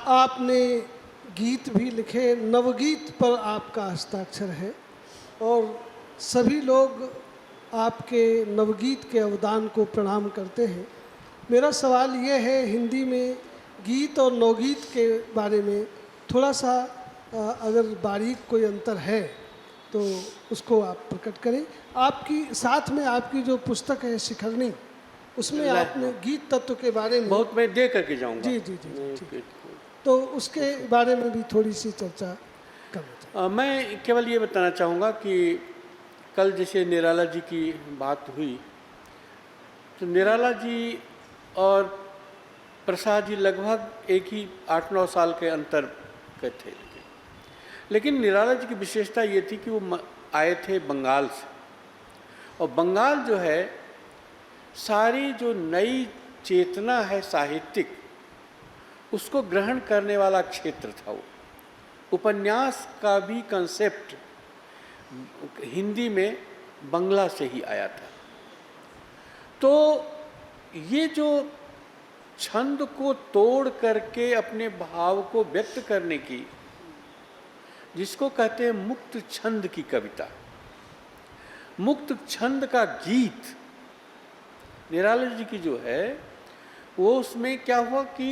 आपने गीत भी लिखे, नवगीत पर आपका हस्ताक्षर है और सभी लोग आपके नवगीत के अवदान को प्रणाम करते हैं। मेरा सवाल ये है, हिंदी में गीत और नवगीत के बारे में थोड़ा सा अगर बारीक कोई अंतर है तो उसको आप प्रकट करें। आपकी साथ में आपकी जो पुस्तक है शिखरणी, उसमें आपने गीत तत्व के बारे में बहुत मैं दे करके जाऊंगा। जी जी जी, जी। तो उसके बारे में भी थोड़ी सी चर्चा करना। मैं केवल ये बताना चाहूँगा कि कल जैसे निराला जी की बात हुई, तो निराला जी और प्रसाद जी लगभग एक ही 8-9 साल के अंतर के थे। लेकिन निराला जी की विशेषता ये थी कि वो आए थे बंगाल से, और बंगाल जो है सारी जो नई चेतना है साहित्यिक, उसको ग्रहण करने वाला क्षेत्र था। वो उपन्यास का भी कंसेप्ट हिंदी में बंगला से ही आया था। तो ये जो छंद को तोड़ करके अपने भाव को व्यक्त करने की, जिसको कहते हैं मुक्त छंद की कविता, मुक्त छंद का गीत, निराला जी की जो है वो, उसमें क्या हुआ कि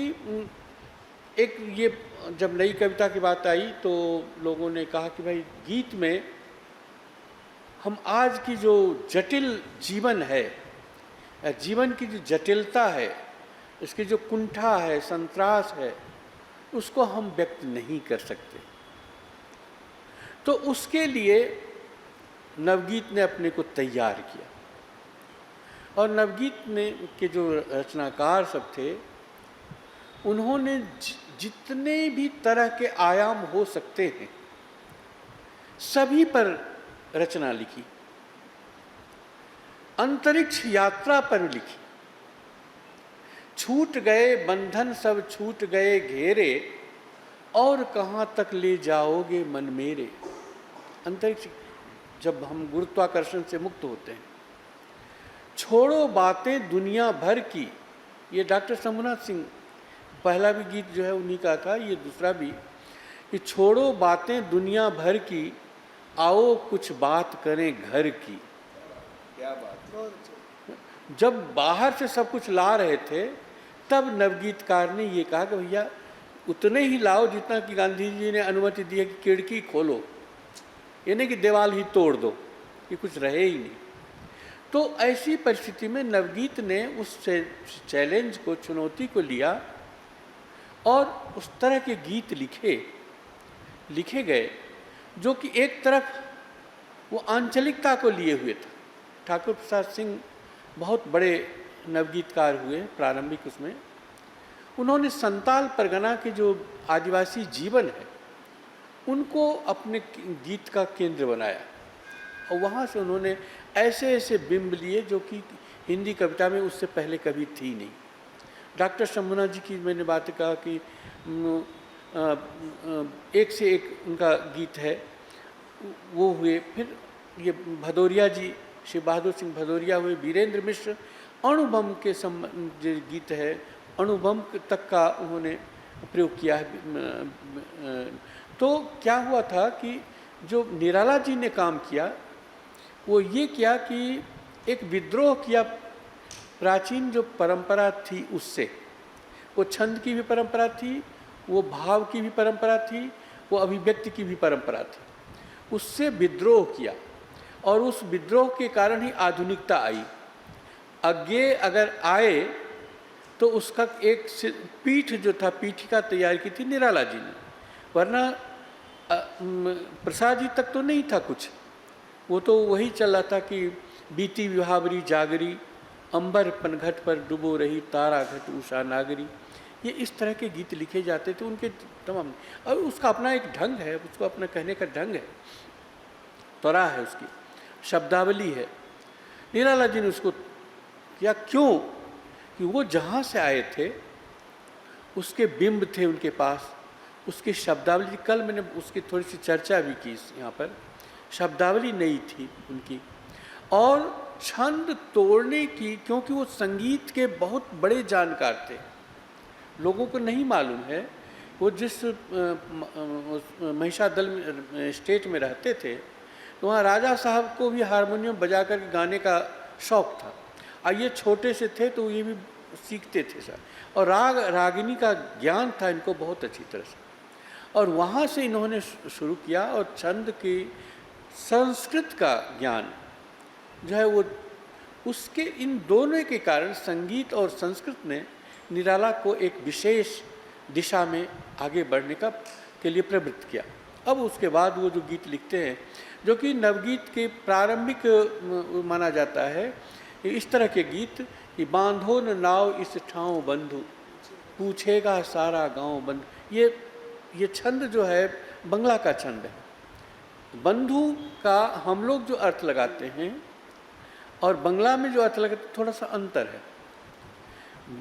एक ये जब नई कविता की बात आई तो लोगों ने कहा कि भाई गीत में हम आज की जो जटिल जीवन है, जीवन की जो जटिलता है, इसकी जो कुंठा है, संत्रास है, उसको हम व्यक्त नहीं कर सकते। तो उसके लिए नवगीत ने अपने को तैयार किया, और नवगीत ने के जो रचनाकार सब थे, उन्होंने जितने भी तरह के आयाम हो सकते हैं सभी पर रचना लिखी। अंतरिक्ष यात्रा पर लिखी, छूट गए बंधन सब छूट गए घेरे, और कहाँ तक ले जाओगे मन मेरे। अंतरिक्ष, जब हम गुरुत्वाकर्षण से मुक्त होते हैं, छोड़ो बातें दुनिया भर की, ये डॉक्टर शंभुनाथ सिंह, पहला भी गीत जो है उन्हीं का था, ये दूसरा भी, कि छोड़ो बातें दुनिया भर की, आओ कुछ बात करें घर की। क्या बात। जब बाहर से सब कुछ ला रहे थे, तब नवगीतकार ने ये कहा कि भैया उतने ही लाओ जितना कि गांधी जी ने अनुमति दी है कि खिड़की खोलो, ये नहीं कि दीवार ही तोड़ दो, ये कुछ रहे ही नहीं। तो ऐसी परिस्थिति में नवगीत ने उस चैलेंज को, चुनौती को लिया और उस तरह के गीत लिखे गए जो कि एक तरफ वो आंचलिकता को लिए हुए था। ठाकुर प्रसाद सिंह बहुत बड़े नवगीतकार हुए प्रारंभिक उसमें। उन्होंने संताल परगना के जो आदिवासी जीवन है उनको अपने गीत का केंद्र बनाया, और वहाँ से उन्होंने ऐसे ऐसे बिंब लिए जो कि हिंदी कविता में उससे पहले कभी थी नहीं। डॉक्टर शंभुनाथ जी की मैंने बात कहा कि एक से एक उनका गीत है, वो हुए। फिर ये भदौरिया जी, श्री बहादुर सिंह भदौरिया हुए, वीरेंद्र मिश्र, अणुबम के जो गीत है, अणुबम तक का उन्होंने प्रयोग किया है। तो क्या हुआ था कि जो निराला जी ने काम किया वो ये किया कि एक विद्रोह किया प्राचीन जो परंपरा थी उससे। वो छंद की भी परंपरा थी, वो भाव की भी परंपरा थी, वो अभिव्यक्ति की भी परंपरा थी, उससे विद्रोह किया, और उस विद्रोह के कारण ही आधुनिकता आई। आगे अगर आए तो उसका एक पीठ जो था, पीठिका तैयार की थी निराला जी ने, वरना प्रसाद जी तक तो नहीं था कुछ। वो तो वही चल रहा था कि बीती विभावरी जागरी, अंबर पनघट पर डुबो रही तारा घट उषा नागरी। ये इस तरह के गीत लिखे जाते थे उनके तमाम, और उसका अपना एक ढंग है, उसको अपना कहने का ढंग है, त्वरा है, उसकी शब्दावली है। निराला जी ने उसको किया, क्यों कि वो जहाँ से आए थे उसके बिंब थे उनके पास, उसकी शब्दावली। कल मैंने उसकी थोड़ी सी चर्चा भी की यहाँ पर। शब्दावली नई थी उनकी, और छंद तोड़ने की, क्योंकि वो संगीत के बहुत बड़े जानकार थे। लोगों को नहीं मालूम है वो जिस महिषादल में स्टेट में रहते थे, तो वहाँ राजा साहब को भी हारमोनियम बजा कर गाने का शौक़ था। और ये छोटे से थे तो ये भी सीखते थे सर, और राग रागिनी का ज्ञान था इनको बहुत अच्छी तरह से। और वहाँ से इन्होंने शुरू किया, और छंद की संस्कृत का ज्ञान जो है वो उसके इन दोनों के कारण संगीत और संस्कृत ने निराला को एक विशेष दिशा में आगे बढ़ने के लिए प्रवृत्त किया। अब उसके बाद वो जो गीत लिखते हैं, जो कि नवगीत के प्रारंभिक माना जाता है, इस तरह के गीत कि बांधो न नाव इस ठाव बंधु, पूछेगा सारा गांव बंधु। ये छंद जो है बंगला का छंद है। बंधु का हम लोग जो अर्थ लगाते हैं और बंगला में जो अर्थ लगाते हैं थोड़ा सा अंतर है।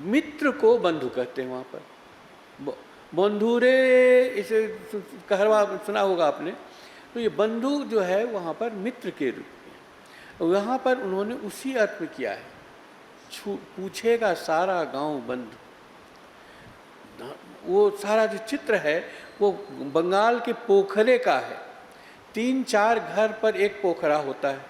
मित्र को बंधु कहते हैं वहाँ पर, बंधु रे इसे कहरवा सुना होगा आपने। तो ये बंधु जो है वहाँ पर मित्र के रूप में, वहाँ पर उन्होंने उसी अर्थ में किया है, पूछेगा सारा गांव बंधु। वो सारा जो चित्र है वो बंगाल के पोखरे का है। 3-4 घर पर एक पोखरा होता है,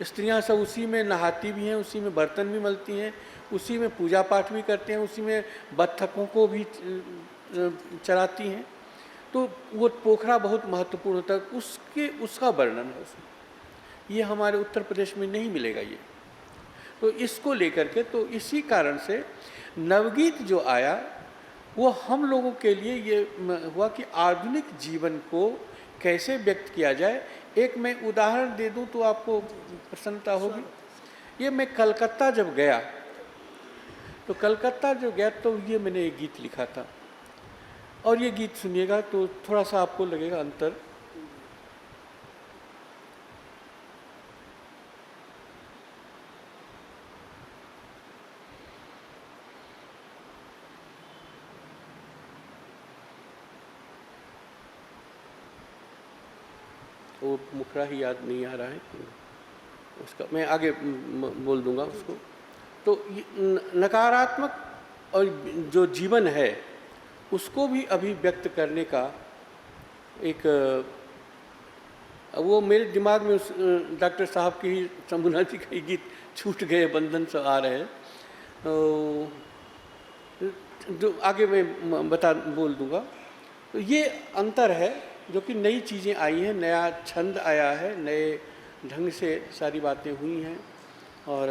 स्त्रियां सब उसी में नहाती भी हैं, उसी में बर्तन भी मलती हैं, उसी में पूजा पाठ भी करते हैं, उसी में बत्तखों को भी चराती हैं। तो वो पोखरा बहुत महत्वपूर्ण होता है, उसका वर्णन है उसमें। ये हमारे उत्तर प्रदेश में नहीं मिलेगा ये। तो इसको लेकर के, तो इसी कारण से नवगीत जो आया वो हम लोगों के लिए ये हुआ कि आधुनिक जीवन को कैसे व्यक्त किया जाए। एक मैं उदाहरण दे दूं तो आपको प्रसन्नता होगी। ये मैं कलकत्ता जब गया, तो कलकत्ता जो गया तो ये मैंने एक गीत लिखा था, और ये गीत सुनिएगा तो थोड़ा सा आपको लगेगा अंतर। वो मुखड़ा ही याद नहीं आ रहा है उसका, मैं आगे बोल दूंगा उसको। तो नकारात्मक और जो जीवन है उसको भी अभिव्यक्त करने का एक, वो मेरे दिमाग में उस डॉक्टर साहब की ही, शंभुनाथ जी का ही गीत छूट गए बंधन से आ रहे हैं, तो जो आगे मैं बोल दूंगा। तो ये अंतर है जो कि नई चीज़ें आई हैं, नया छंद आया है, नए ढंग से सारी बातें हुई हैं, और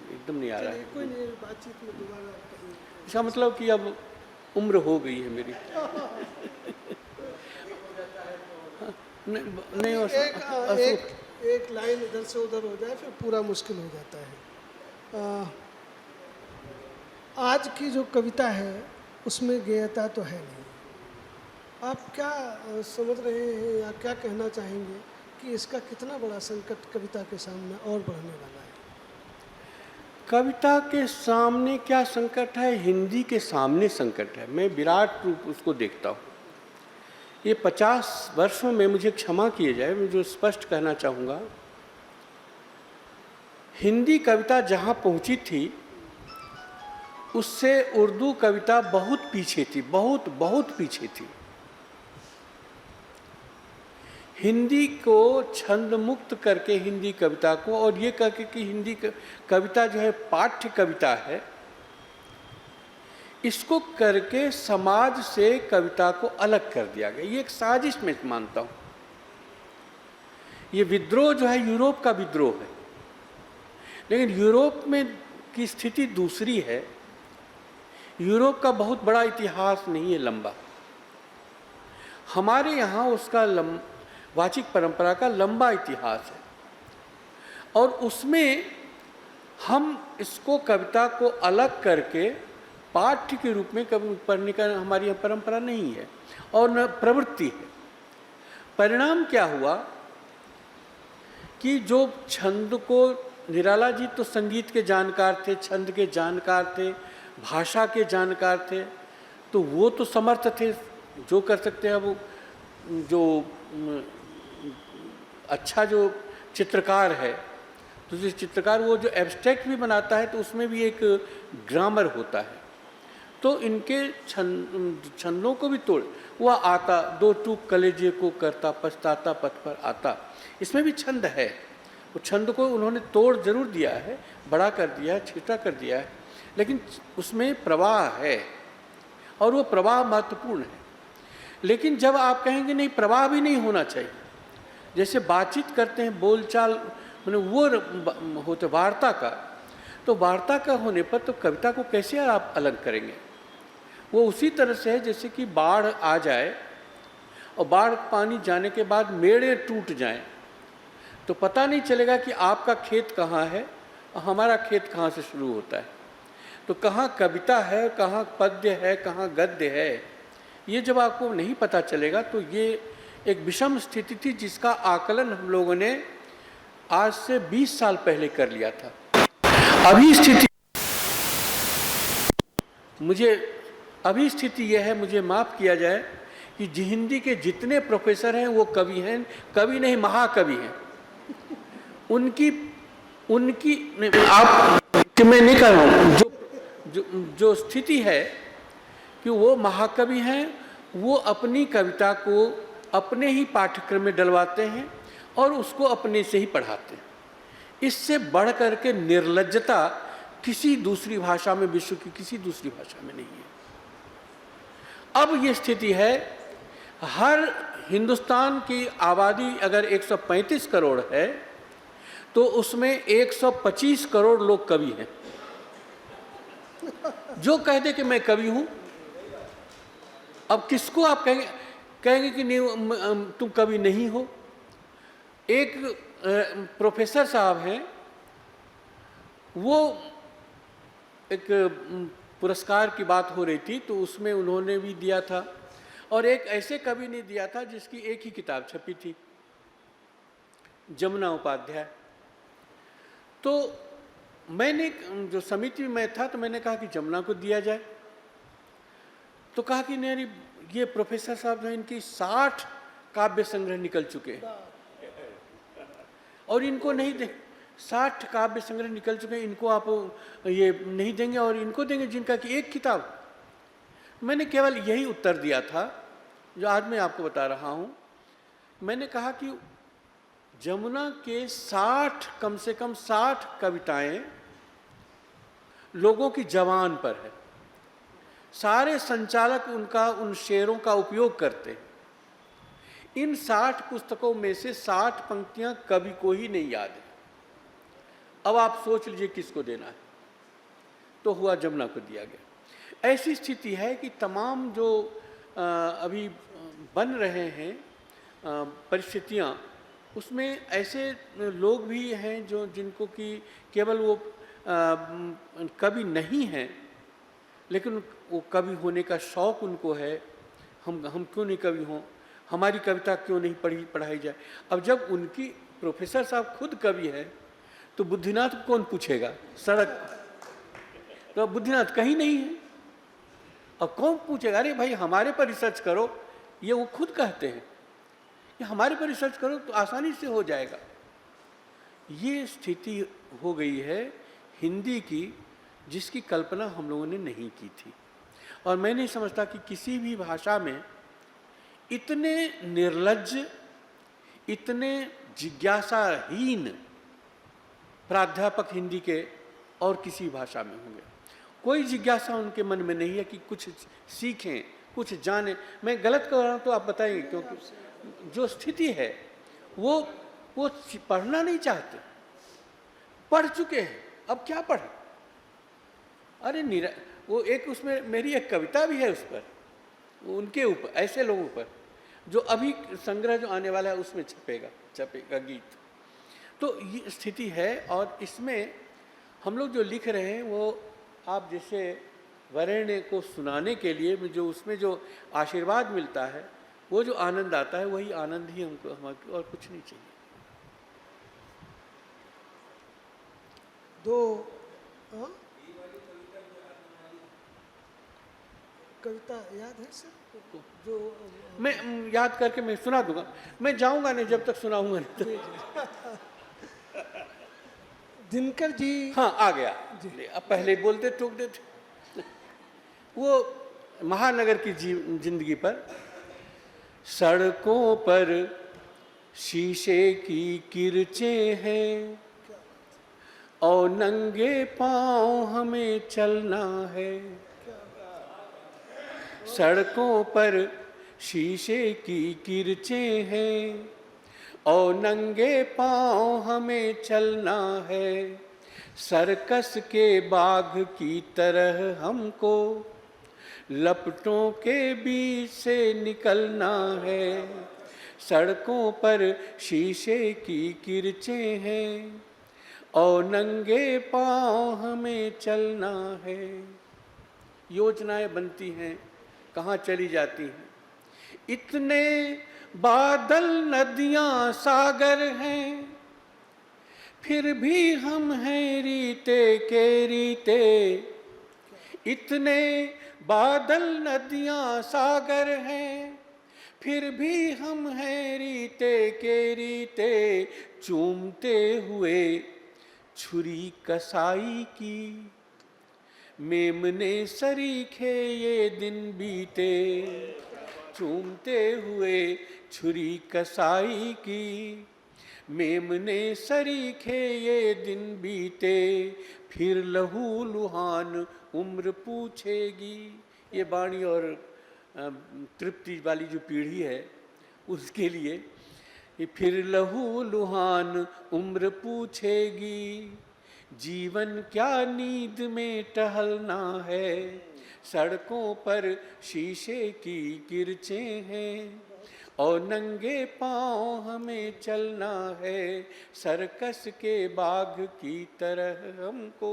एकदम नहीं आ रहा है। कोई नहीं, बातचीत में दोबारा कहीं। इसका मतलब कि अब उम्र हो गई है मेरी। नहीं हो एक लाइन इधर से उधर हो जाए फिर पूरा मुश्किल हो जाता है। आज की जो कविता है उसमें गेयता तो है नहीं। आप क्या समझ रहे हैं या क्या कहना चाहेंगे कि इसका कितना बड़ा संकट कविता के सामने और बढ़ने वाला है? कविता के सामने क्या संकट है? हिंदी के सामने संकट है। मैं विराट रूप उसको देखता हूँ। ये 50 वर्षों में, मुझे क्षमा किए जाए, मैं जो स्पष्ट कहना चाहूँगा, हिंदी कविता जहाँ पहुँची थी उससे उर्दू कविता बहुत पीछे थी, बहुत बहुत पीछे थी। हिंदी को छंद मुक्त करके हिंदी कविता को, और ये करके कि हिंदी कविता जो है पाठ्य कविता है, इसको करके समाज से कविता को अलग कर दिया गया। ये एक साजिश मैं मानता हूँ। ये विद्रोह जो है यूरोप का विद्रोह है, लेकिन यूरोप में की स्थिति दूसरी है। यूरोप का बहुत बड़ा इतिहास नहीं है लंबा, हमारे यहाँ उसका वाचिक परंपरा का लंबा इतिहास है, और उसमें हम इसको कविता को अलग करके पाठ्य के रूप में कभी पढ़ने का हमारी यहाँ परंपरा नहीं है, और न प्रवृत्ति है। परिणाम क्या हुआ कि जो छंद को, निराला जी तो संगीत के जानकार थे, छंद के जानकार थे, भाषा के जानकार थे, तो वो तो समर्थ थे, जो कर सकते हैं वो, जो अच्छा जो चित्रकार है, तो जो चित्रकार वो जो एब्स्ट्रैक्ट भी बनाता है तो उसमें भी एक ग्रामर होता है, तो इनके छंदों को भी तोड़, वह आता दो टूक कलेजे को करता पछताता पथ पर आता, इसमें भी छंद है। वो छंद को उन्होंने तोड़ जरूर दिया है, बड़ा कर दिया है, छोटा कर दिया है, लेकिन उसमें प्रवाह है और वो प्रवाह महत्वपूर्ण है। लेकिन जब आप कहेंगे नहीं, प्रवाह भी नहीं होना चाहिए, जैसे बातचीत करते हैं, बोलचाल मैंने वो होते वार्ता का, तो वार्ता का होने पर तो कविता को कैसे आप अलग करेंगे? वो उसी तरह से है जैसे कि बाढ़ आ जाए और बाढ़ पानी जाने के बाद मेड़े टूट जाएं, तो पता नहीं चलेगा कि आपका खेत कहाँ है और हमारा खेत कहाँ से शुरू होता है। तो कहाँ कविता है, कहाँ पद्य है, कहाँ गद्य है, ये जब आपको नहीं पता चलेगा तो ये एक विषम स्थिति थी जिसका आकलन हम लोगों ने आज से 20 साल पहले कर लिया था। अभी स्थिति यह है, मुझे माफ़ किया जाए, कि हिंदी के जितने प्रोफेसर हैं वो कवि हैं, कवि नहीं महाकवि हैं। उनकी आप कि मैं नहीं कह रहा हूँ, जो स्थिति है कि वो महाकवि हैं, वो अपनी कविता को अपने ही पाठ्यक्रम में डलवाते हैं और उसको अपने से ही पढ़ाते हैं। इससे बढ़ करके निर्लज्जता किसी दूसरी भाषा में, विश्व की किसी दूसरी भाषा में नहीं है। अब ये स्थिति है, हर हिंदुस्तान की आबादी अगर 135 करोड़ है तो उसमें 125 करोड़ लोग कवि हैं। जो कह दे कि मैं कवि हूं, अब किसको आप कहेंगे कि नहीं तुम कवि नहीं हो? एक प्रोफेसर साहब हैं, वो एक पुरस्कार की बात हो रही थी तो उसमें उन्होंने भी दिया था, और एक ऐसे कवि ने दिया था जिसकी एक ही किताब छपी थी, जमुना उपाध्याय। तो मैंने, जो समिति में था, तो मैंने कहा कि जमुना को दिया जाए। तो कहा कि नहीं, ये प्रोफेसर साहब हैं, इनकी 60 काव्य संग्रह निकल चुके हैं और इनको नहीं दे, 60 काव्य संग्रह निकल चुके हैं, इनको आप ये नहीं देंगे और इनको देंगे जिनका कि एक किताब। मैंने केवल यही उत्तर दिया था जो आज मैं आपको बता रहा हूँ। मैंने कहा कि जमुना के 60, कम से कम 60 कविताएं लोगों की जबान पर है, सारे संचालक उन शेरों का उपयोग करते हैं। इन 60 पुस्तकों में से 60 पंक्तियां कवि को ही नहीं याद है। अब आप सोच लीजिए किसको देना है। तो हुआ जमुना को दिया गया। ऐसी स्थिति है कि तमाम जो अभी बन रहे हैं परिस्थितियां, उसमें ऐसे लोग भी हैं जो जिनको कि केवल वो कवि नहीं हैं, लेकिन वो कवि होने का शौक़ उनको है। हम क्यों नहीं कवि हों, हमारी कविता क्यों नहीं पढ़ाई जाए। अब जब उनकी प्रोफेसर साहब खुद कवि है तो बुद्धिनाथ को कौन पूछेगा? सड़क तो बुद्धिनाथ कहीं नहीं है, अब कौन पूछेगा? अरे भाई हमारे पर रिसर्च करो, ये वो खुद कहते हैं कि हमारे पर रिसर्च करो तो आसानी से हो जाएगा। ये स्थिति हो गई है हिंदी की, जिसकी कल्पना हम लोगों ने नहीं की थी। और मैं नहीं समझता कि किसी भी भाषा में इतने निर्लज्ज, इतने जिज्ञासाहीन प्राध्यापक हिंदी के और किसी भाषा में होंगे। कोई जिज्ञासा उनके मन में नहीं है कि कुछ सीखें, कुछ जानें। मैं गलत कर रहा हूँ तो आप बताइए, क्योंकि जो स्थिति है वो पढ़ना नहीं चाहते, पढ़ चुके हैं, अब क्या पढ़ें? अरे वो एक, उसमें मेरी एक कविता भी है उस पर, उनके ऊपर, ऐसे लोगों पर, जो अभी संग्रह जो आने वाला है उसमें छपेगा गीत। तो ये स्थिति है। और इसमें हम लोग जो लिख रहे हैं वो आप जैसे वरेण्य को सुनाने के लिए जो उसमें जो आशीर्वाद मिलता है, वो जो आनंद आता है, वही आनंद ही हमको और कुछ नहीं चाहिए। कविता याद है सर? जो मैं याद करके मैं सुना दूंगा, मैं जाऊंगा नहीं जब तक सुनाऊंगा नहीं। दिनकर जी, हाँ आ गया, अब पहले बोलते टोक देते। वो महानगर की जिंदगी पर। सड़कों पर शीशे की किरचें हैं और नंगे पांव हमें चलना है। सड़कों पर शीशे की किरचें हैं और नंगे पांव हमें चलना है। सर्कस के बाघ की तरह हमको लपटों के बीच से निकलना है। सड़कों पर शीशे की किरचें हैं और नंगे पांव हमें चलना है। योजनाएं बनती हैं, कहाँ चली जाती हैं। इतने बादल नदियां सागर हैं, फिर भी हम हैं रीते के रीते। इतने बादल नदियां सागर हैं, फिर भी हम हैं रीते के रीते। चूमते हुए छुरी कसाई की मेमने सरीखे ये दिन बीते। चूमते हुए छुरी कसाई की मेमने सरीखे ये दिन बीते। फिर लहू लुहान उम्र पूछेगी। ये वाणी और तृप्ति वाली जो पीढ़ी है उसके लिए, फिर लहू लुहान उम्र पूछेगी। जीवन क्या नींद में टहलना है। सड़कों पर शीशे की किरचें हैं और नंगे पांव हमें चलना है। सर्कस के बाघ की तरह हमको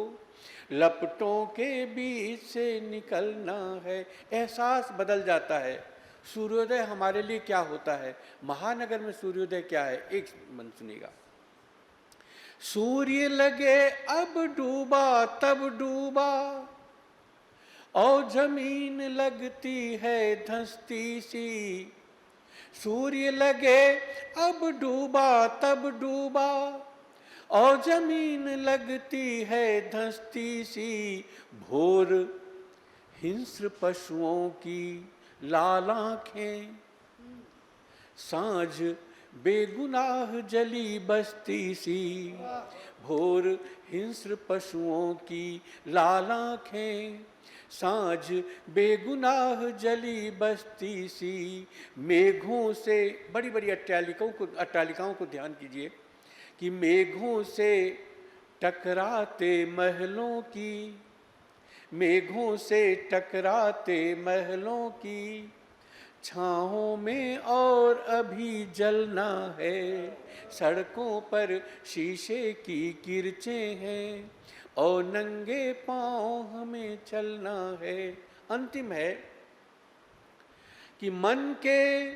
लपटों के बीच से निकलना है। एहसास बदल जाता है। सूर्योदय हमारे लिए क्या होता है, महानगर में सूर्योदय क्या है, एक मन सुनिएगा। सूर्य लगे अब डूबा तब डूबा और जमीन लगती है धंसती सी। सूर्य लगे अब डूबा तब डूबा और जमीन लगती है धंसती सी। भोर हिंस्र पशुओं की लाल आँखें, सांझ बेगुनाह जली बस्ती सी। भोर हिंस्र पशुओं की लाल आँखें, सांझ बेगुनाह जली बस्ती सी। मेघों से, बड़ी बड़ी अट्टालिकाओं को ध्यान कीजिए कि मेघों से टकराते महलों की, मेघों से टकराते महलों की छाहों में और अभी जलना है। सड़कों पर शीशे की किरचें हैं और नंगे पांव हमें चलना है। अंतिम है कि मन के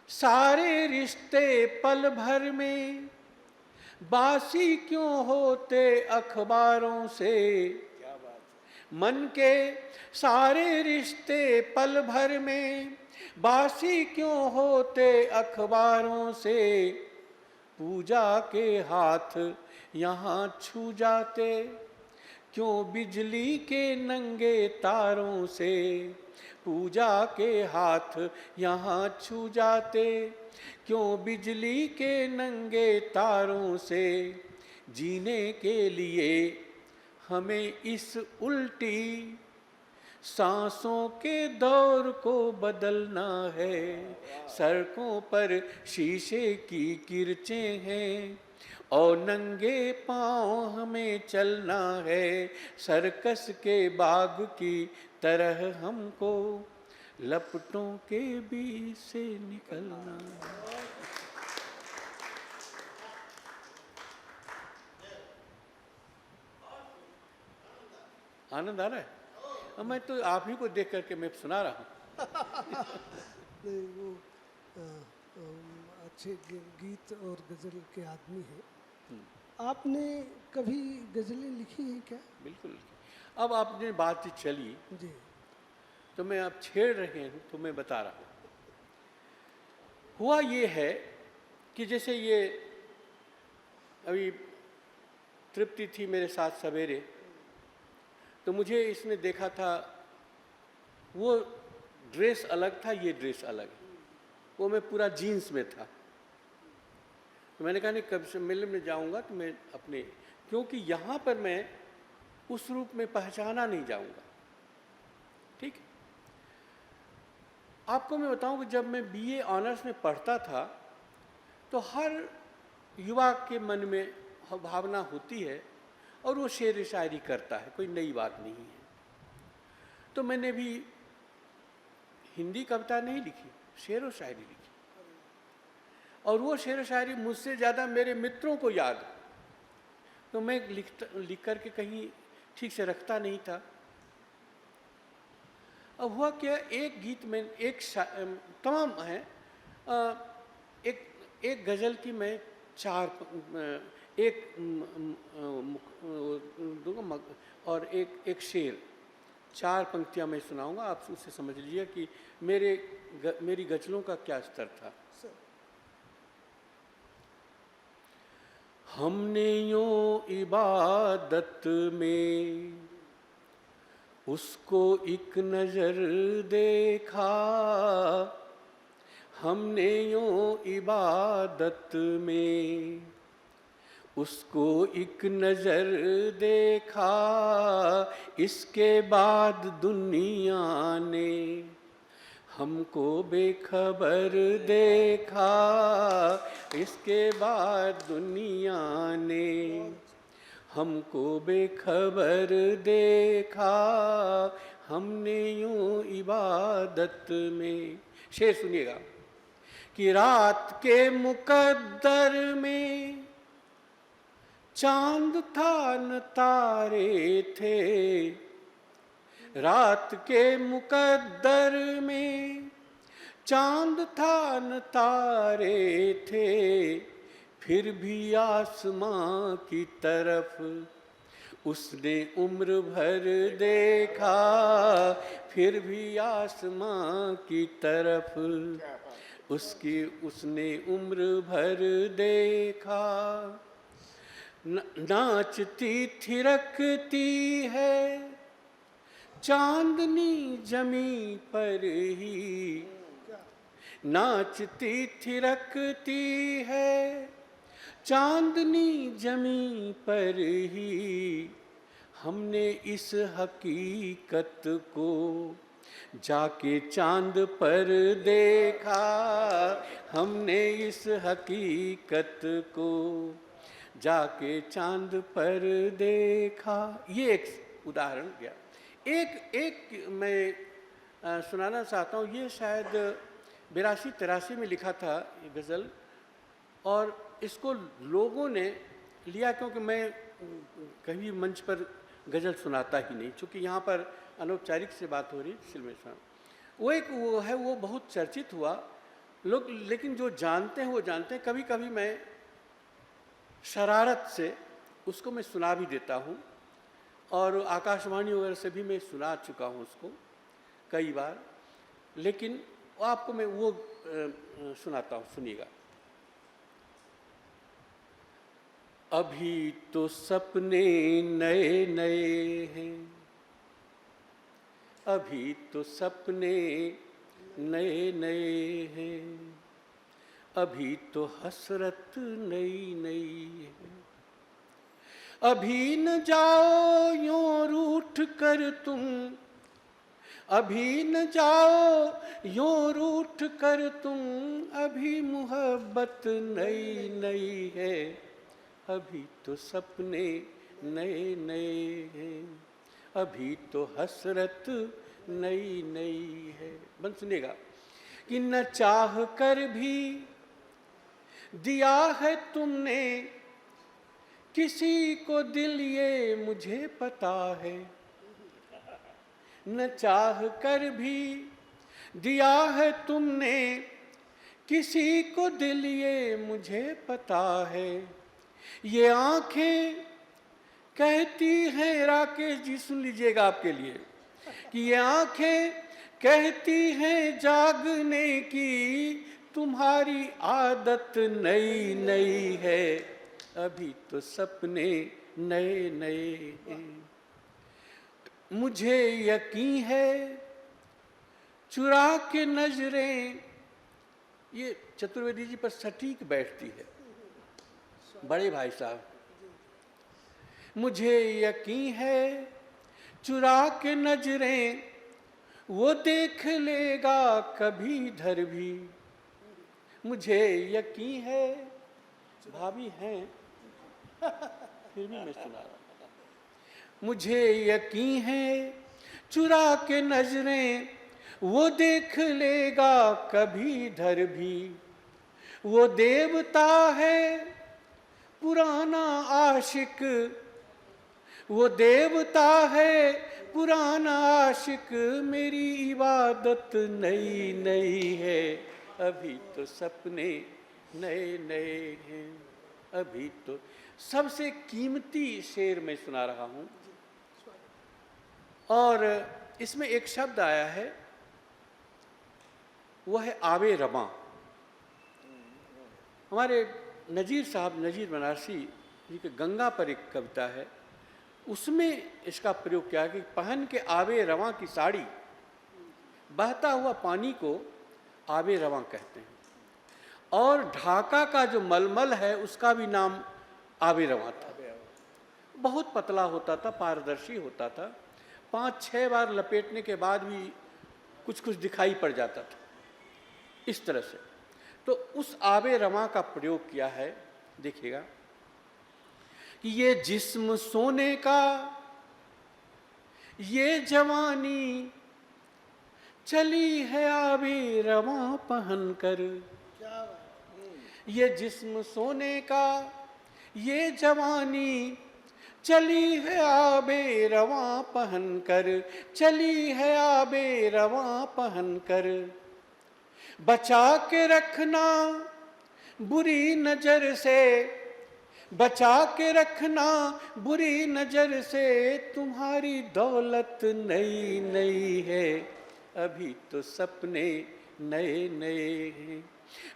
सारे रिश्ते पल भर में बासी क्यों होते अखबारों से। मन के सारे रिश्ते पल भर में बासी क्यों होते अखबारों से। पूजा के हाथ यहाँ छू जाते क्यों बिजली के नंगे तारों से। पूजा के हाथ यहाँ छू जाते क्यों बिजली के नंगे तारों से। जीने के लिए हमें इस उल्टी सांसों के दौर को बदलना है। सड़कों पर शीशे की किरचें हैं और नंगे पांव हमें चलना है। सर्कस के बाघ की तरह हमको लपटों के बीच से निकलना है। आनंद आ रहा है? अब मैं तो आप ही को देख करके मैं सुना रहा हूँ। नहीं, वो अच्छे गीत और गज़ल के आदमी हैं। आपने कभी गज़लें लिखी हैं क्या? बिल्कुल। अब आपने बातचीत चली जी तो मैं अब छेड़ रहे हैं तो मैं बता रहा हूँ। हुआ ये है कि जैसे ये अभी तृप्ति थी मेरे साथ सवेरे, तो मुझे इसने देखा था वो ड्रेस अलग था, ये ड्रेस अलग है। वो मैं पूरा जीन्स में था। तो मैंने कहा नहीं, कब से मिलने जाऊंगा तो मैं अपने, क्योंकि यहाँ पर मैं उस रूप में पहचाना नहीं जाऊंगा। ठीक है? आपको मैं बताऊं कि जब मैं बीए ऑनर्स में पढ़ता था तो हर युवा के मन में भावना होती है और वो शेर शायरी करता है, कोई नई बात नहीं है। तो मैंने भी हिंदी कविता नहीं लिखी, शेर व शायरी लिखी, और वो शेर व शायरी मुझसे ज़्यादा मेरे मित्रों को याद है। तो मैं लिख कर के कहीं ठीक से रखता नहीं था। अब हुआ क्या, एक गीत में तमाम है, एक गज़ल की मैं दूंगा और एक शेर, 4 पंक्तियां मैं सुनाऊंगा। आप उससे समझ लीजिए कि मेरी गज़लों का क्या स्तर था। हमने यूं इबादत में उसको एक नज़र देखा, हमने यूं इबादत में उसको एक नज़र देखा, इसके बाद दुनिया ने हमको बेखबर देखा, इसके बाद दुनिया ने हमको बेखबर देखा, हमने यूं इबादत में। शेर सुनिएगा कि रात के मुकद्दर में चांद था न तारे थे, रात के मुकद्दर में चांद था न तारे थे, फिर भी आसमां की तरफ उसने उम्र भर देखा, फिर भी आसमां की तरफ उसने उम्र भर देखा। नाचती थिरकती है चांदनी जमी पर ही, नाचती थिरकती है चांदनी जमी पर ही, हमने इस हकीकत को जाके चांद पर देखा, हमने इस हकीकत को जाके चांद पर देखा। ये एक उदाहरण गया। एक मैं सुनाना चाहता हूँ। ये शायद 82-83 में लिखा था ये गज़ल, और इसको लोगों ने लिया क्योंकि मैं कभी मंच पर गज़ल सुनाता ही नहीं, चूँकि यहाँ पर अनौपचारिक से बात हो रही सिलमेश्वर। वो बहुत चर्चित हुआ लोग, लेकिन जो जानते हैं वो जानते हैं। कभी कभी मैं शरारत से उसको मैं सुना भी देता हूँ, और आकाशवाणी वगैरह से भी मैं सुना चुका हूँ उसको कई बार, लेकिन आपको मैं वो सुनाता हूँ, सुनिएगा। अभी तो सपने नए नए हैं, अभी तो सपने नए नए हैं, अभी तो हसरत नई नई है, अभी न जाओ यूं रूठ कर तुम, अभी न जाओ यूं रूठ कर तुम, अभी मोहब्बत नई नई है, अभी तो सपने नए नए हैं, अभी तो हसरत नई नई है। बन सुनेगा कि न चाह कर भी दिया है तुमने किसी को दिल, ये मुझे पता है, न चाह कर भी दिया है तुमने किसी को दिल, ये मुझे पता है, ये आंखें कहती हैं, राकेश जी सुन लीजिएगा आपके लिए, कि ये आंखें कहती हैं जागने की, तुम्हारी आदत नई नई है, अभी तो सपने नए नए हैं। मुझे यकीन है चुरा के नजरें, ये चतुर्वेदी जी पर सटीक बैठती है। बड़े भाई साहब, मुझे यकीन है चुरा के नजरें वो देख लेगा कभी इधर भी। मुझे यकीन है, भाभी हैं फिर भी मैं सुना रहा हूं। मुझे यकीन है चुरा के नजरें वो देख लेगा कभी इधर भी। वो देवता है पुराना आशिक, वो देवता है पुराना आशिक, मेरी इबादत नई नई है, अभी तो सपने नए नए हैं, अभी तो। सबसे कीमती शेर मैं सुना रहा हूं, और इसमें एक शब्द आया है, वो है आवे रमा। हमारे नज़ीर साहब, नज़ीर बनारसी जी के गंगा पर एक कविता है, उसमें इसका प्रयोग किया कि पहन के आवे रवां की साड़ी, बहता हुआ पानी को आवे रवां कहते हैं। और ढाका का जो मलमल है उसका भी नाम आवे रवां था। बहुत पतला होता था, पारदर्शी होता था, 5-6 बार लपेटने के बाद भी कुछ कुछ दिखाई पड़ जाता था, इस तरह से। तो उस आवे रवां का प्रयोग किया है, देखिएगा कि ये जिस्म सोने का, ये जवानी चली है आवे रवां पहन कर। ये जिस्म सोने का, ये जवानी चली है आबे रवां पहन कर, चली है आबे रवां पहन कर। बचा के रखना बुरी नजर से, बचा के रखना बुरी नजर से, तुम्हारी दौलत नई नई है, अभी तो सपने नए नए हैं।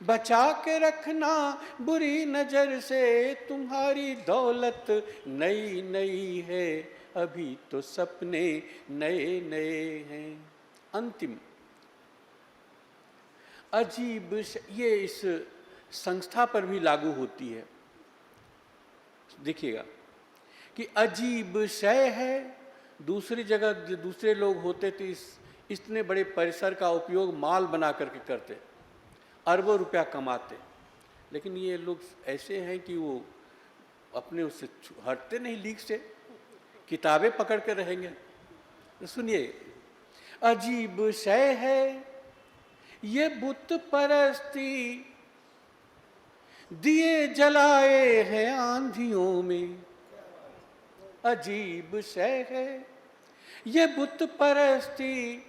बचा के रखना बुरी नजर से, तुम्हारी दौलत नई नई है, अभी तो सपने नए नए हैं। अंतिम अजीब, ये इस संस्था पर भी लागू होती है, देखिएगा कि अजीब शय है। दूसरी जगह जो दूसरे लोग होते थे इतने बड़े परिसर का उपयोग माल बना करके करते, अरबों रुपया कमाते, लेकिन ये लोग ऐसे हैं कि वो अपने उससे हटते नहीं, लीक से किताबें पकड़ कर रहेंगे। तो सुनिए, अजीब शय है ये बुत परस्ती, दिए जलाए हैं आंधियों में। अजीब शय है ये बुत परस्ती,